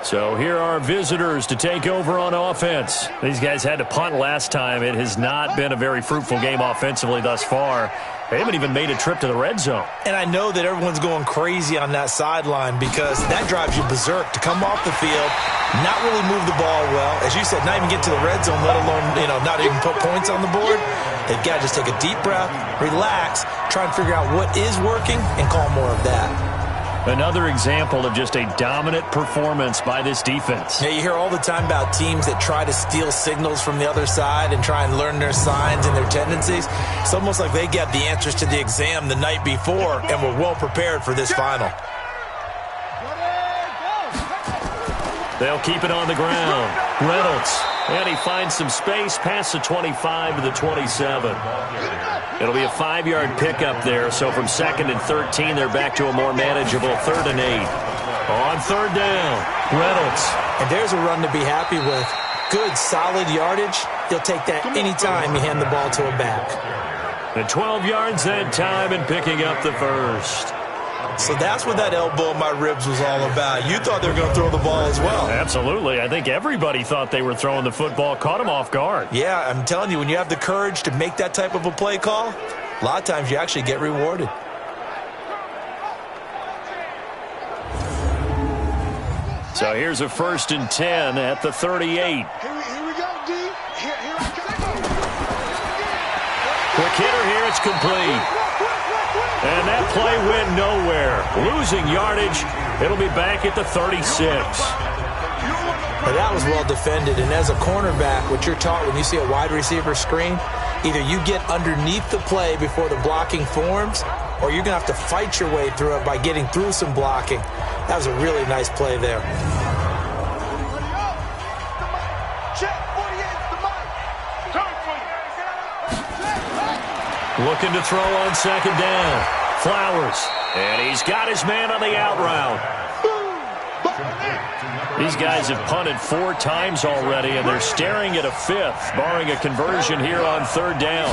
So here are visitors to take over on offense. These guys had to punt last time. It has not been a very fruitful game offensively thus far. They haven't even made a trip to the red zone. And I know that everyone's going crazy on that sideline because that drives you berserk to come off the field, not really move the ball well. As you said, not even get to the red zone, let alone, not even put points on the board. They've got to just take a deep breath, relax, try and figure out what is working, and call more of that. Another example of just a dominant performance by this defense. Yeah, you hear all the time about teams that try to steal signals from the other side and try and learn their signs and their tendencies. It's almost like they got the answers to the exam the night before and were well prepared for this final. They'll keep it on the ground. Reynolds. And he finds some space past the 25 to the 27. It'll be a 5-yard pickup there. So from 2nd and 13, they're back to a more manageable 3rd and 8. On 3rd down, Reynolds. And there's a run to be happy with. Good, solid yardage. He'll take that anytime you hand the ball to a back. And 12 yards that time and picking up the first. So that's what that elbow in my ribs was all about. You thought they were going to throw the ball as well. Absolutely. I think everybody thought they were throwing the football, caught them off guard. Yeah, I'm telling you, when you have the courage to make that type of a play call, a lot of times you actually get rewarded. So here's a 1st and 10 at the 38. Here we go, D. Here I come. Quick hitter here. It's complete. And that play went nowhere. Losing yardage. It'll be back at the 36. Now that was well defended. And as a cornerback, what you're taught when you see a wide receiver screen, either you get underneath the play before the blocking forms, or you're going to have to fight your way through it by getting through some blocking. That was a really nice play there. Looking to throw on second down. Flowers. And he's got his man on the out route. These guys have punted 4 times already, and they're staring at a 5th, barring a conversion here on third down.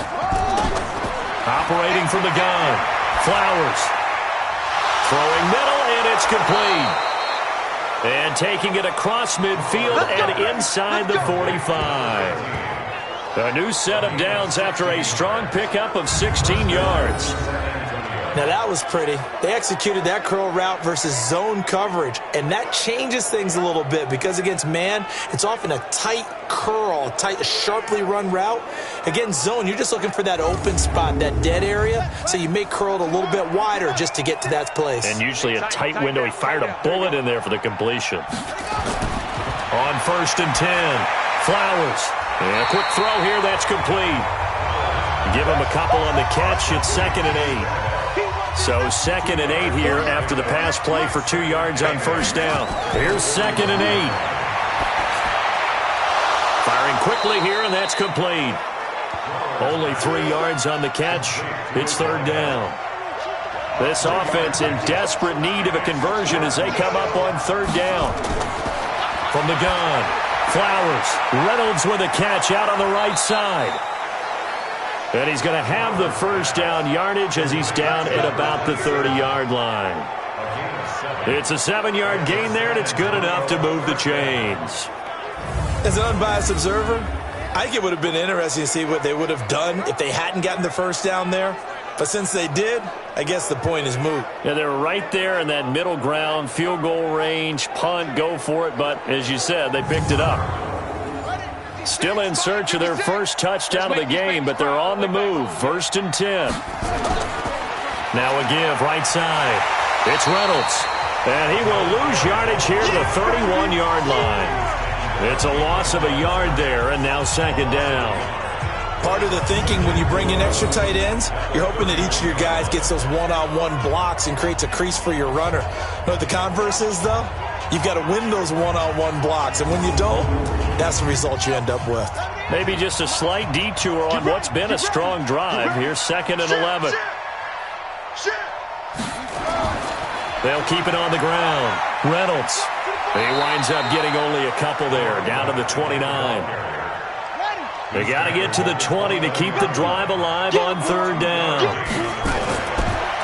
Operating from the gun. Flowers. Throwing middle, and it's complete. And taking it across midfield and inside the 45. A new set of downs after a strong pickup of 16 yards. Now that was pretty. They executed that curl route versus zone coverage, and that changes things a little bit because against man, it's often a tight curl, tight, sharply run route. Against zone, you're just looking for that open spot, that dead area, so you may curl it a little bit wider just to get to that place. And usually a tight window. He fired a bullet in there for the completion. On 1st and 10, Flowers. And a quick throw here, that's complete. Give him a couple on the catch. It's 2nd and 8. So 2nd and 8 here after the pass play for 2 yards on first down. Here's 2nd and 8. Firing quickly here, and that's complete. Only 3 yards on the catch. It's third down. This offense in desperate need of a conversion as they come up on third down. From the gun. Flowers. Reynolds with a catch out on the right side. And he's going to have the first down yardage as he's down at about the 30-yard line. It's a 7-yard gain there, and it's good enough to move the chains. As an unbiased observer, I think it would have been interesting to see what they would have done if they hadn't gotten the first down there. But since they did, I guess the point is moot. Yeah, they were right there in that middle ground, field goal range, punt, go for it. But as you said, they picked it up. Still in search of their first touchdown of the game, but they're on the move. 1st and 10. Now a give, right side. It's Reynolds. And he will lose yardage here to the 31-yard line. It's a loss of a yard there, and now 2nd down. Part of the thinking when you bring in extra tight ends, you're hoping that each of your guys gets those one-on-one blocks and creates a crease for your runner. You know what the converse is, though? You've got to win those one-on-one blocks, and when you don't, that's the result you end up with. Maybe just a slight detour on what's been a strong drive. Here's 2nd and 11. They'll keep it on the ground. Reynolds. He winds up getting only a couple there, down to the 29. They got to get to the 20 to keep the drive alive on third down.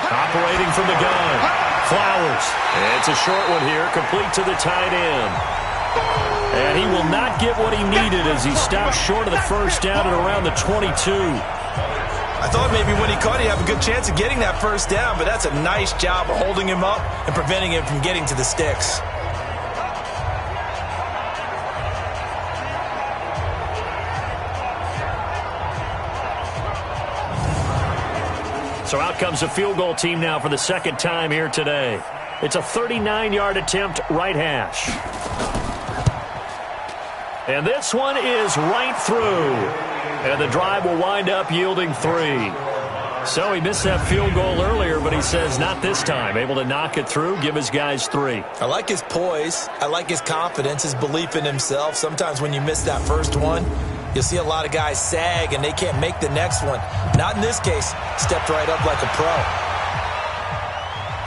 Operating from the gun. Flowers. It's a short one here, complete to the tight end. And he will not get what he needed as he stopped short of the first down at around the 22. I thought maybe when he caught it, he'd have a good chance of getting that first down, but that's a nice job of holding him up and preventing him from getting to the sticks. So out comes the field goal team now for the 2nd time here today. It's a 39-yard attempt, right hash. And this one is right through. And the drive will wind up yielding 3. So he missed that field goal earlier, but he says not this time. Able to knock it through, give his guys 3. I like his poise. I like his confidence, his belief in himself. Sometimes when you miss that first one, you'll see a lot of guys sag and they can't make the next one. Not in this case. Stepped right up like a pro.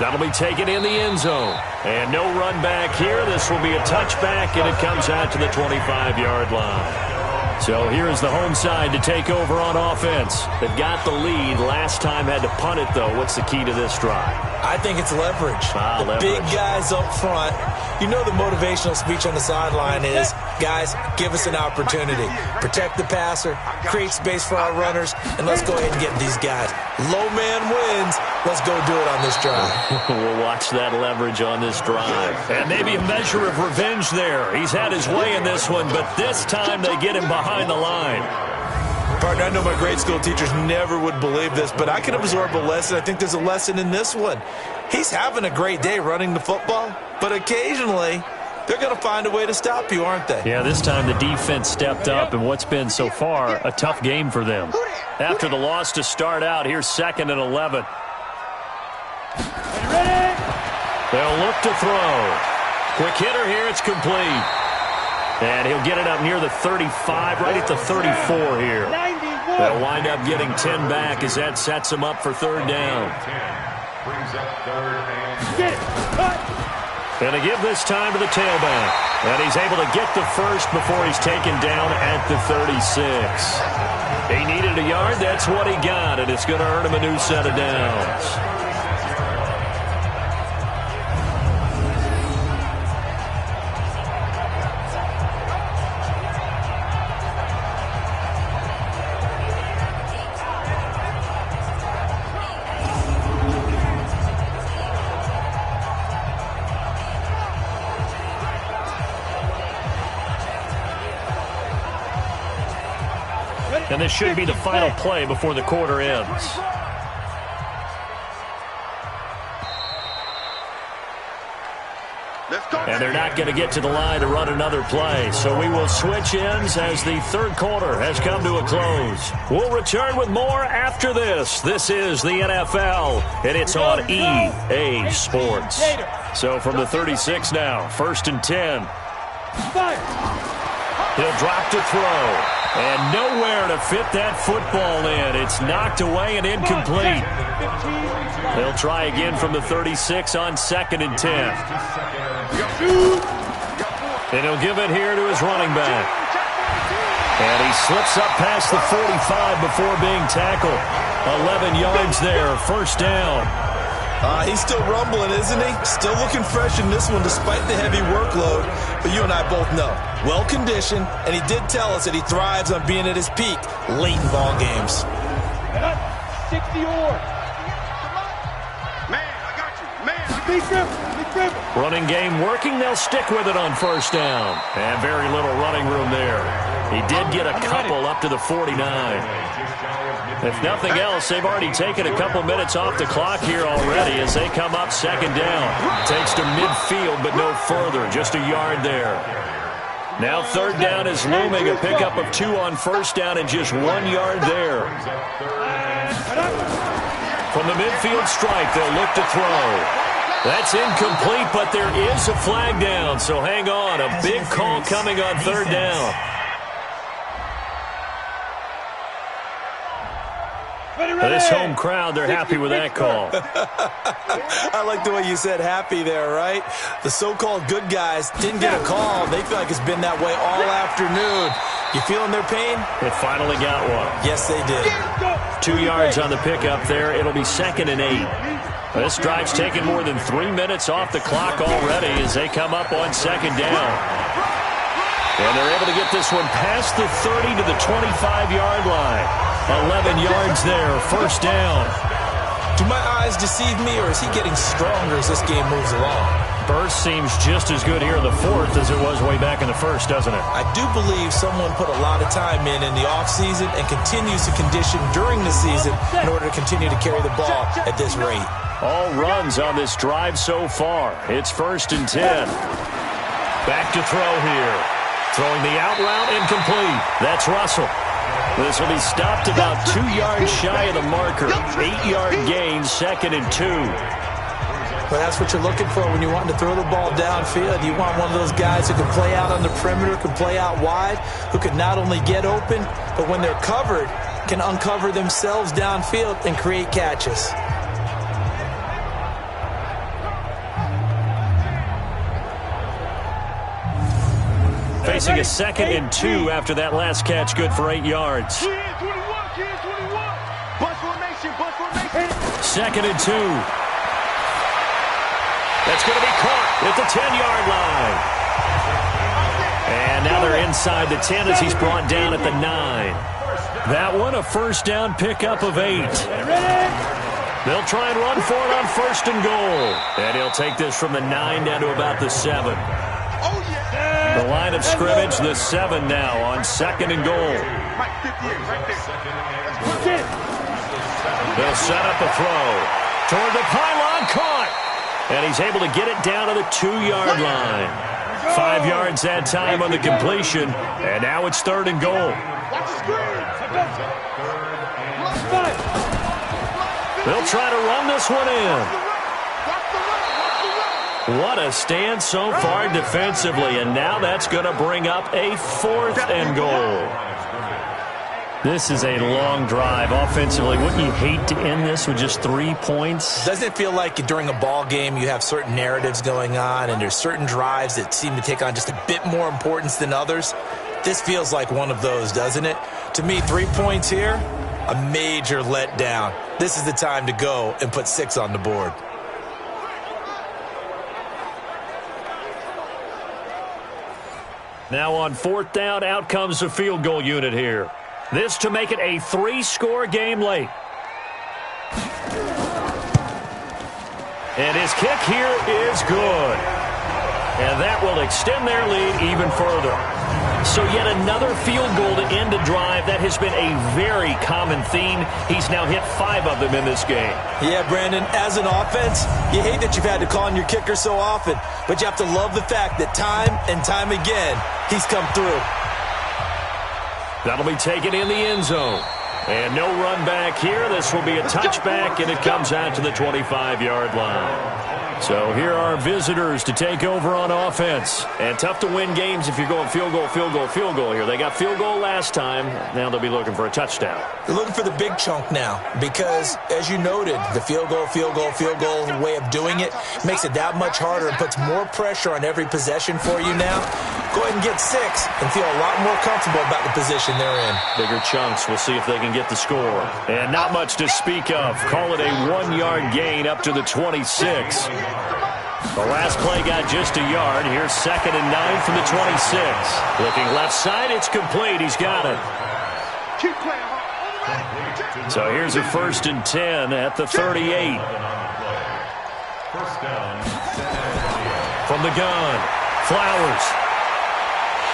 That'll be taken in the end zone. And no run back here. This will be a touchback, and it comes out to the 25-yard line. So here's the home side to take over on offense. They've got the lead. Last time had to punt it, though. What's the key to this drive? I think it's leverage. The big guys up front. You know the motivational speech on the sideline is, guys, give us an opportunity. Protect the passer, create space for our runners, and let's go ahead and get these guys. Low man wins. Let's go do it on this drive. We'll watch that leverage on this drive. And maybe a measure of revenge there. He's had his way in this one, but this time they get him behind the line. Partner, I know my grade school teachers never would believe this, but I can absorb a lesson. I think there's a lesson in this one. He's having a great day running the football, but occasionally they're going to find a way to stop you, aren't they? Yeah, this time the defense stepped up in what's been so far a tough game for them. After the loss to start out, here's 2nd and 11. They'll look to throw. Quick hitter here, it's complete. And he'll get it up near the 35, right at the 34 here. They'll wind up getting 10 back as that sets them up for 3rd down. And to give this time to the tailback. And he's able to get the first before he's taken down at the 36. He needed a yard. That's what he got, and it's going to earn him a new set of downs. And this should be the final play before the quarter ends. And they're not going to get to the line to run another play. So we will switch ends as the 3rd quarter has come to a close. We'll return with more after this. This is the NFL, and it's on EA Sports. So from the 36 now, 1st and 10. He'll drop to throw. And nowhere to fit that football in. It's knocked away and incomplete. They'll try again from the 36 on 2nd and 10. And he'll give it here to his running back. And he slips up past the 45 before being tackled. 11 yards there, 1st down. He's still rumbling, isn't he? Still looking fresh in this one despite the heavy workload. But you and I both know, well-conditioned, and he did tell us that he thrives on being at his peak late in ball games. 60 or. Man, I got you. Man, big dribble. Running game working. They'll stick with it on 1st down. And very little running room there. He did get a couple up to the 49. If nothing else, they've already taken a couple minutes off the clock here already as they come up 2nd down. Takes to midfield, but no further. Just a yard there. Now 3rd down is looming. A pickup of 2 on 1st down and just 1 yard there. From the midfield strike, they'll look to throw. That's incomplete, but there is a flag down. So hang on. A big call coming on 3rd down. This home crowd, they're happy with that call. I like the way you said happy there, right? The so-called good guys didn't get a call. They feel like it's been that way all afternoon. You feeling their pain? It finally got one. Yes, they did. 2 yards on the pickup there. It'll be 2nd and 8. This drive's taken more than 3 minutes off the clock already as they come up on 2nd down. And they're able to get this one past the 30 to the 25-yard line. 11 yards there, 1st down. Do my eyes deceive me, or is he getting stronger as this game moves along? Burst seems just as good here in the 4th as it was way back in the 1st, doesn't it? I do believe someone put a lot of time in the offseason and continues to condition during the season in order to continue to carry the ball at this rate. All runs on this drive so far. It's 1st and 10. Back to throw here. Throwing the out route incomplete. That's Russell. This will be stopped about 2 yards shy of the marker. 8-yard gain, 2nd and 2. Well, that's what you're looking for when you want to throw the ball downfield. You want one of those guys who can play out on the perimeter, can play out wide, who can not only get open, but when they're covered, can uncover themselves downfield and create catches. Facing a 2nd and 2 after that last catch, good for 8 yards. 2nd and 2. That's going to be caught at the 10-yard line. And now they're inside the 10 as he's brought down at the 9. That one a 1st down pickup of 8. They'll try and run for it on 1st and goal. And he'll take this from the 9 down to about the 7. The line of scrimmage, the 7 now on 2nd and goal. They'll set up a throw toward the pylon, caught. And he's able to get it down to the 2-yard line. 5 yards that time on the completion, and now it's 3rd and goal. They'll try to run this one in. What a stand so far defensively, and now that's going to bring up a 4th and goal. This is a long drive offensively. Wouldn't you hate to end this with just 3 points? Doesn't it feel like during a ball game you have certain narratives going on and there's certain drives that seem to take on just a bit more importance than others? This feels like one of those, doesn't it? To me, 3 points here, a major letdown. This is the time to go and put 6 on the board. Now on 4th down, out comes the field goal unit here. This to make it a 3-score game late. And his kick here is good. And that will extend their lead even further. So yet another field goal to end a drive. That has been a very common theme. He's now hit 5 of them in this game. Yeah, Brandon, as an offense, you hate that you've had to call on your kicker so often, but you have to love the fact that time and time again, he's come through. That'll be taken in the end zone. And no run back here. This will be a touchback, and it comes out to the 25-yard line. So here are visitors to take over on offense. And tough to win games if you're going field goal, field goal, field goal here. They got field goal last time. Now they'll be looking for a touchdown. They're looking for the big chunk now because, as you noted, the field goal way of doing it makes it that much harder and puts more pressure on every possession for you now. Go ahead and get 6 and feel a lot more comfortable about the position they're in. Bigger chunks. We'll see if they can get the score. And not much to speak of. Call it a 1-yard gain up to the 26. The last play got just a yard. Here's 2nd and 9 from the 26. Looking left side, it's complete. He's got it. So here's a 1st and 10 at the 38. From the gun, Flowers.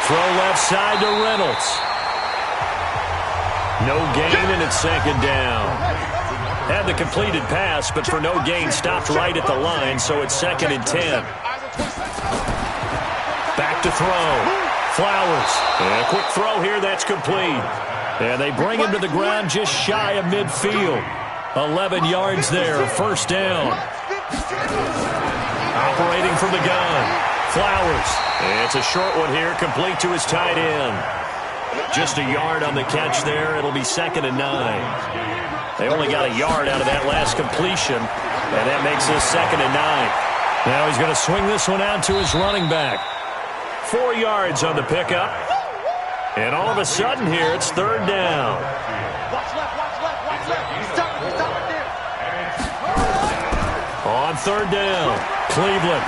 Throw left side to Reynolds. No gain, and it's 2nd down. Had the completed pass, but for no gain, stopped right at the line, so it's 2nd and 10. Back to throw. Flowers. And a quick throw here, that's complete. And they bring him to the ground just shy of midfield. 11 yards there, 1st down. Operating from the gun. Flowers. And it's a short one here, complete to his tight end. Just a yard on the catch there. It'll be 2nd and 9. They only got a yard out of that last completion, and that makes this 2nd and 9. Now he's going to swing this one out to his running back. 4 yards on the pickup. And all of a sudden here, it's 3rd down. Watch left. Stop it there. On 3rd down, Cleveland.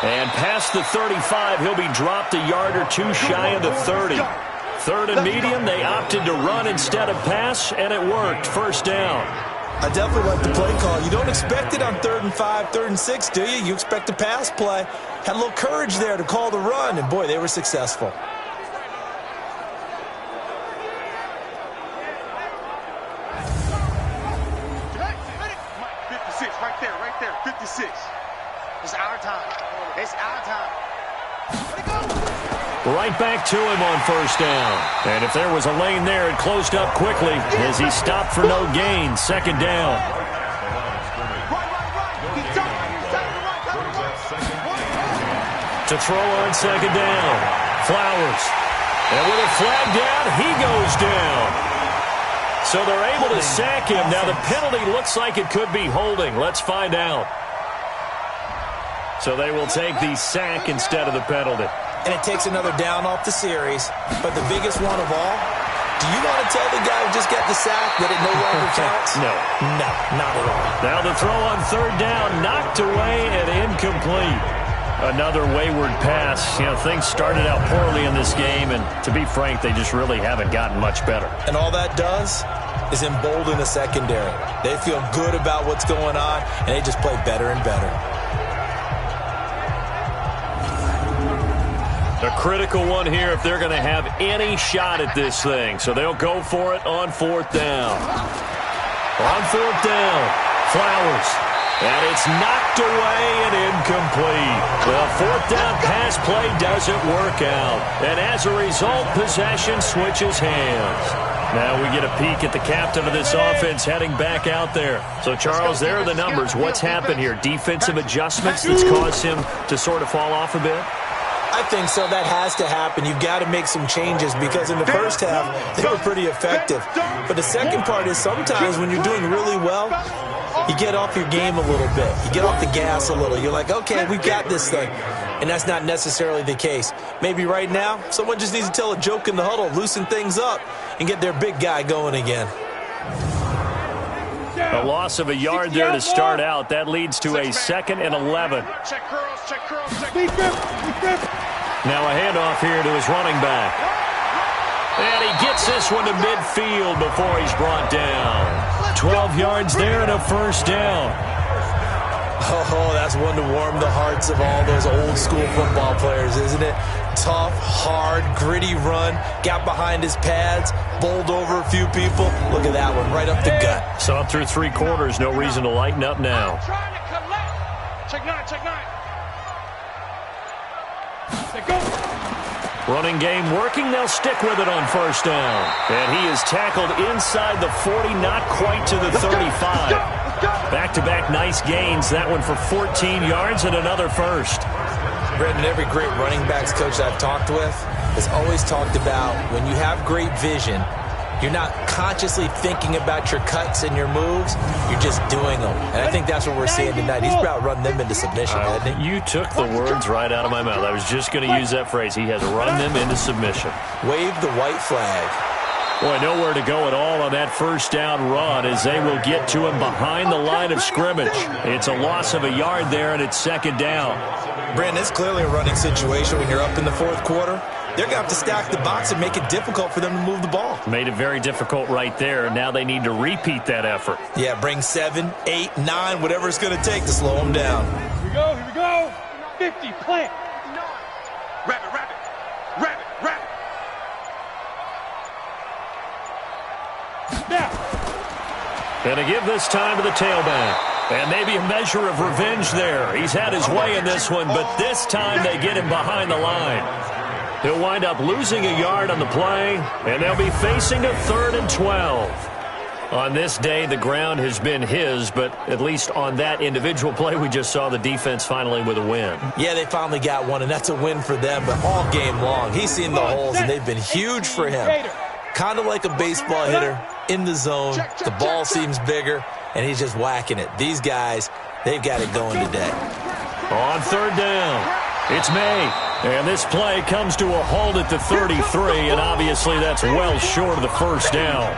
And past the 35, he'll be dropped a yard or 2 shy of the 30. 3rd and medium, they opted to run instead of pass, and it worked. 1st down. I definitely like the play call. You don't expect it on 3rd and 5, 3rd and 6, do you? You expect a pass play. Had a little courage there to call the run, and boy, they were successful. Right there, 56. It's our time. It's our time. Right back to him on 1st down. And if there was a lane there, it closed up quickly as he stopped for no gain. 2nd down. To throw on 2nd down. Flowers. And with a flag down, he goes down. So they're able to sack him. Now the penalty looks like it could be holding. Let's find out. So they will take the sack instead of the penalty. And it takes another down off the series. But the biggest one of all, do you want to tell the guy who just got the sack that it no longer counts? No. No, not at all. Now the throw on 3rd down, knocked away and incomplete. Another wayward pass. You know, things started out poorly in this game, and to be frank, they just really haven't gotten much better. And all that does is embolden the secondary. They feel good about what's going on, and they just play better and better. A critical one here if they're going to have any shot at this thing. So they'll go for it on 4th down. On 4th down, Flowers. And it's knocked away and incomplete. The 4th down pass play doesn't work out. And as a result, possession switches hands. Now we get a peek at the captain of this offense heading back out there. So, Charles, there are the numbers. What's happened here? Defensive adjustments that's caused him to sort of fall off a bit? I think so. That has to happen. You've got to make some changes because in the first half, they were pretty effective. But the second part is sometimes when you're doing really well, you get off your game a little bit. You get off the gas a little. You're like, okay, we got this thing. And that's not necessarily the case. Maybe right now, someone just needs to tell a joke in the huddle, loosen things up, and get their big guy going again. A loss of a yard there to start out. That leads to a 2nd and 11. Check curls, check curls, check Now a handoff here to his running back. And he gets this one to midfield before he's brought down. 12 yards there and a 1st down. Oh, that's one to warm the hearts of all those old school football players, isn't it? Tough, hard, gritty run. Got behind his pads, bowled over a few people. Look at that one, right up the gut. Saw through 3 quarters. No reason to lighten up now. Trying to collect. Check 9, check 9. Say go. Running game working. They'll stick with it on 1st down. And he is tackled inside the 40, not quite to the 35. Back-to-back nice gains. That one for 14 yards and another 1st. Brendan, every great running backs coach I've talked with has always talked about when you have great vision, you're not consciously thinking about your cuts and your moves. You're just doing them. And I think that's what we're seeing tonight. He's about run them into submission, hasn't he? You took the words right out of my mouth. I was just going to use that phrase. He has run them into submission. Wave the white flag. Boy, nowhere to go at all on that 1st down run as they will get to him behind the line of scrimmage. It's a loss of a yard there, and it's 2nd down. Brandon, it's clearly a running situation when you're up in the 4th quarter. They're going to have to stack the box and make it difficult for them to move the ball. Made it very difficult right there, and now they need to repeat that effort. Yeah, bring 7, 8, 9, whatever it's going to take to slow them down. Here we go, here we go. 50, plant. Rabbit, rabbit, rabbit, rabbit. Now. And to give this time to the tailback. And maybe a measure of revenge there. He's had his way in this one, but this time they get him behind the line. He'll wind up losing a yard on the play, and they'll be facing a 3rd and 12. On this day, the ground has been his, but at least on that individual play, we just saw the defense finally with a win. Yeah, they finally got one, and that's a win for them, but all game long, he's seen the holes, and they've been huge for him. Kind of like a baseball hitter in the zone. The ball seems bigger, and he's just whacking it. These guys, they've got it going today. On 3rd down, it's May. And this play comes to a halt at the 33, and obviously that's well short of the 1st down.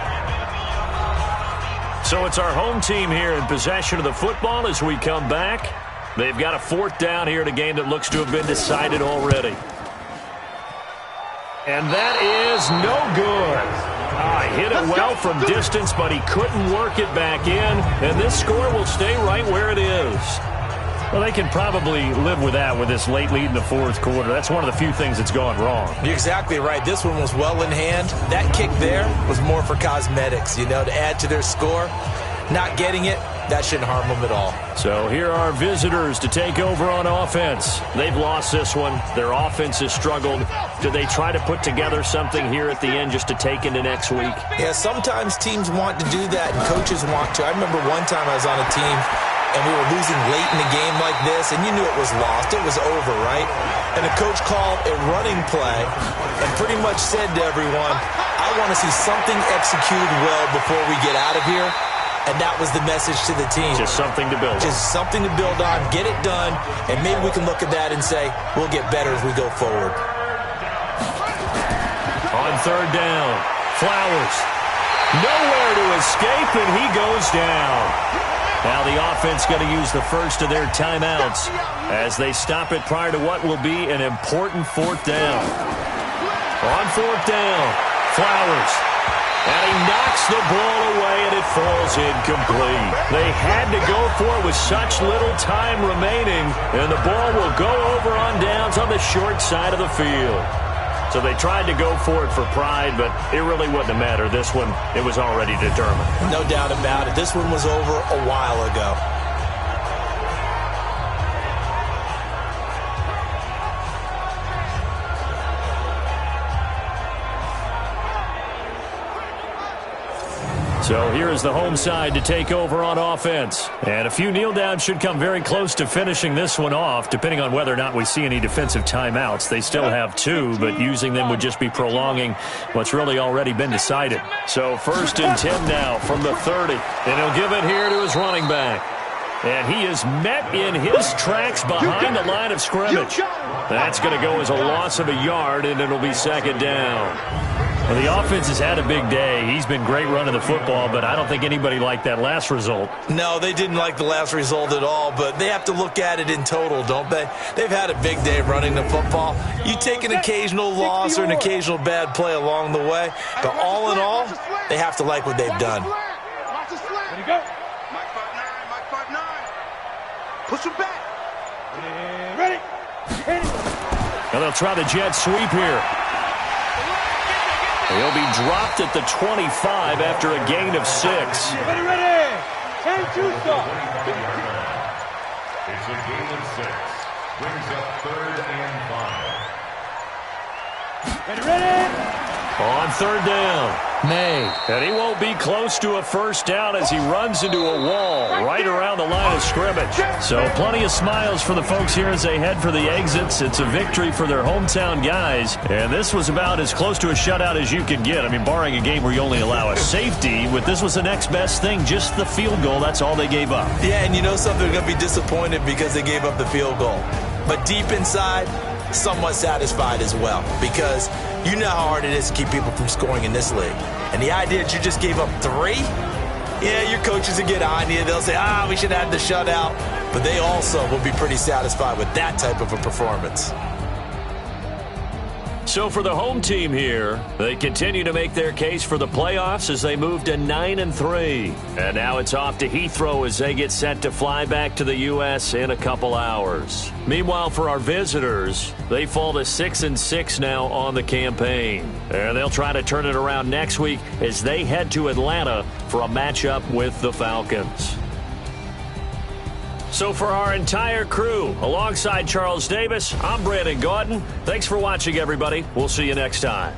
So it's our home team here in possession of the football as we come back. They've got a 4th down here in a game that looks to have been decided already. And that is no good. Hit it well from distance, but he couldn't work it back in. And this score will stay right where it is. Well, they can probably live with that with this late lead in the 4th quarter. That's one of the few things that's gone wrong. You're exactly right. This one was well in hand. That kick there was more for cosmetics, to add to their score. Not getting it, that shouldn't harm them at all. So here are visitors to take over on offense. They've lost this one. Their offense has struggled. Do they try to put together something here at the end just to take into next week? Yeah, sometimes teams want to do that, and coaches want to. I remember one time I was on a team, and we were losing late in a game like this, and you knew it was lost. It was over, right? And the coach called a running play and pretty much said to everyone, I want to see something executed well before we get out of here. And that was the message to the team. Just something to build on. Just something to build on, get it done, and maybe we can look at that and say, we'll get better as we go forward. On 3rd down, Flowers. Nowhere to escape, and he goes down. Now the offense going to use the first of their timeouts as they stop it prior to what will be an important 4th down. On 4th down, Flowers. And he knocks the ball away, and it falls incomplete. They had to go for it with such little time remaining, and the ball will go over on downs on the short side of the field. So they tried to go for it for pride, but it really wouldn't have mattered. This one, it was already determined. No doubt about it. This one was over a while ago. So here is the home side to take over on offense. And a few kneel downs should come very close to finishing this one off, depending on whether or not we see any defensive timeouts. They still have 2, but using them would just be prolonging what's really already been decided. So 1st and 10 now from the 30. And he'll give it here to his running back. And he is met in his tracks behind the line of scrimmage. That's going to go as a loss of a yard, and it'll be 2nd down. Well, the offense has had a big day. He's been great running the football, but I don't think anybody liked that last result. No, they didn't like the last result at all, but they have to look at it in total, don't they? They've had a big day running the football. You take an occasional loss or an occasional bad play along the way, but all in all, they have to like what they've done. Ready, go. Mike 5'9", Mike 5'9". Push him back. Ready. Now they'll try the jet sweep here. He'll be dropped at the 25 after a gain of 6. Ready. 10-2 stop. It's a gain of 6. Brings up 3rd and 5. Ready. On 3rd down. May. And he won't be close to a 1st down as he runs into a wall right around the line of scrimmage. So plenty of smiles for the folks here as they head for the exits. It's a victory for their hometown guys. And this was about as close to a shutout as you could get. I mean, barring a game where you only allow a safety, this was the next best thing, just the field goal. That's all they gave up. Yeah, and you know something, they're going to be disappointed because they gave up the field goal. But deep inside, somewhat satisfied as well, because you know how hard it is to keep people from scoring in this league. And the idea that you just gave up 3, yeah, your coaches will get on you. They'll say, we should have had the shutout. But they also will be pretty satisfied with that type of a performance. So for the home team here, they continue to make their case for the playoffs as they move to 9-3. And now it's off to Heathrow as they get set to fly back to the U.S. in a couple hours. Meanwhile, for our visitors, they fall to 6-6 now on the campaign. And they'll try to turn it around next week as they head to Atlanta for a matchup with the Falcons. So for our entire crew, alongside Charles Davis, I'm Brandon Gaudin. Thanks for watching, everybody. We'll see you next time.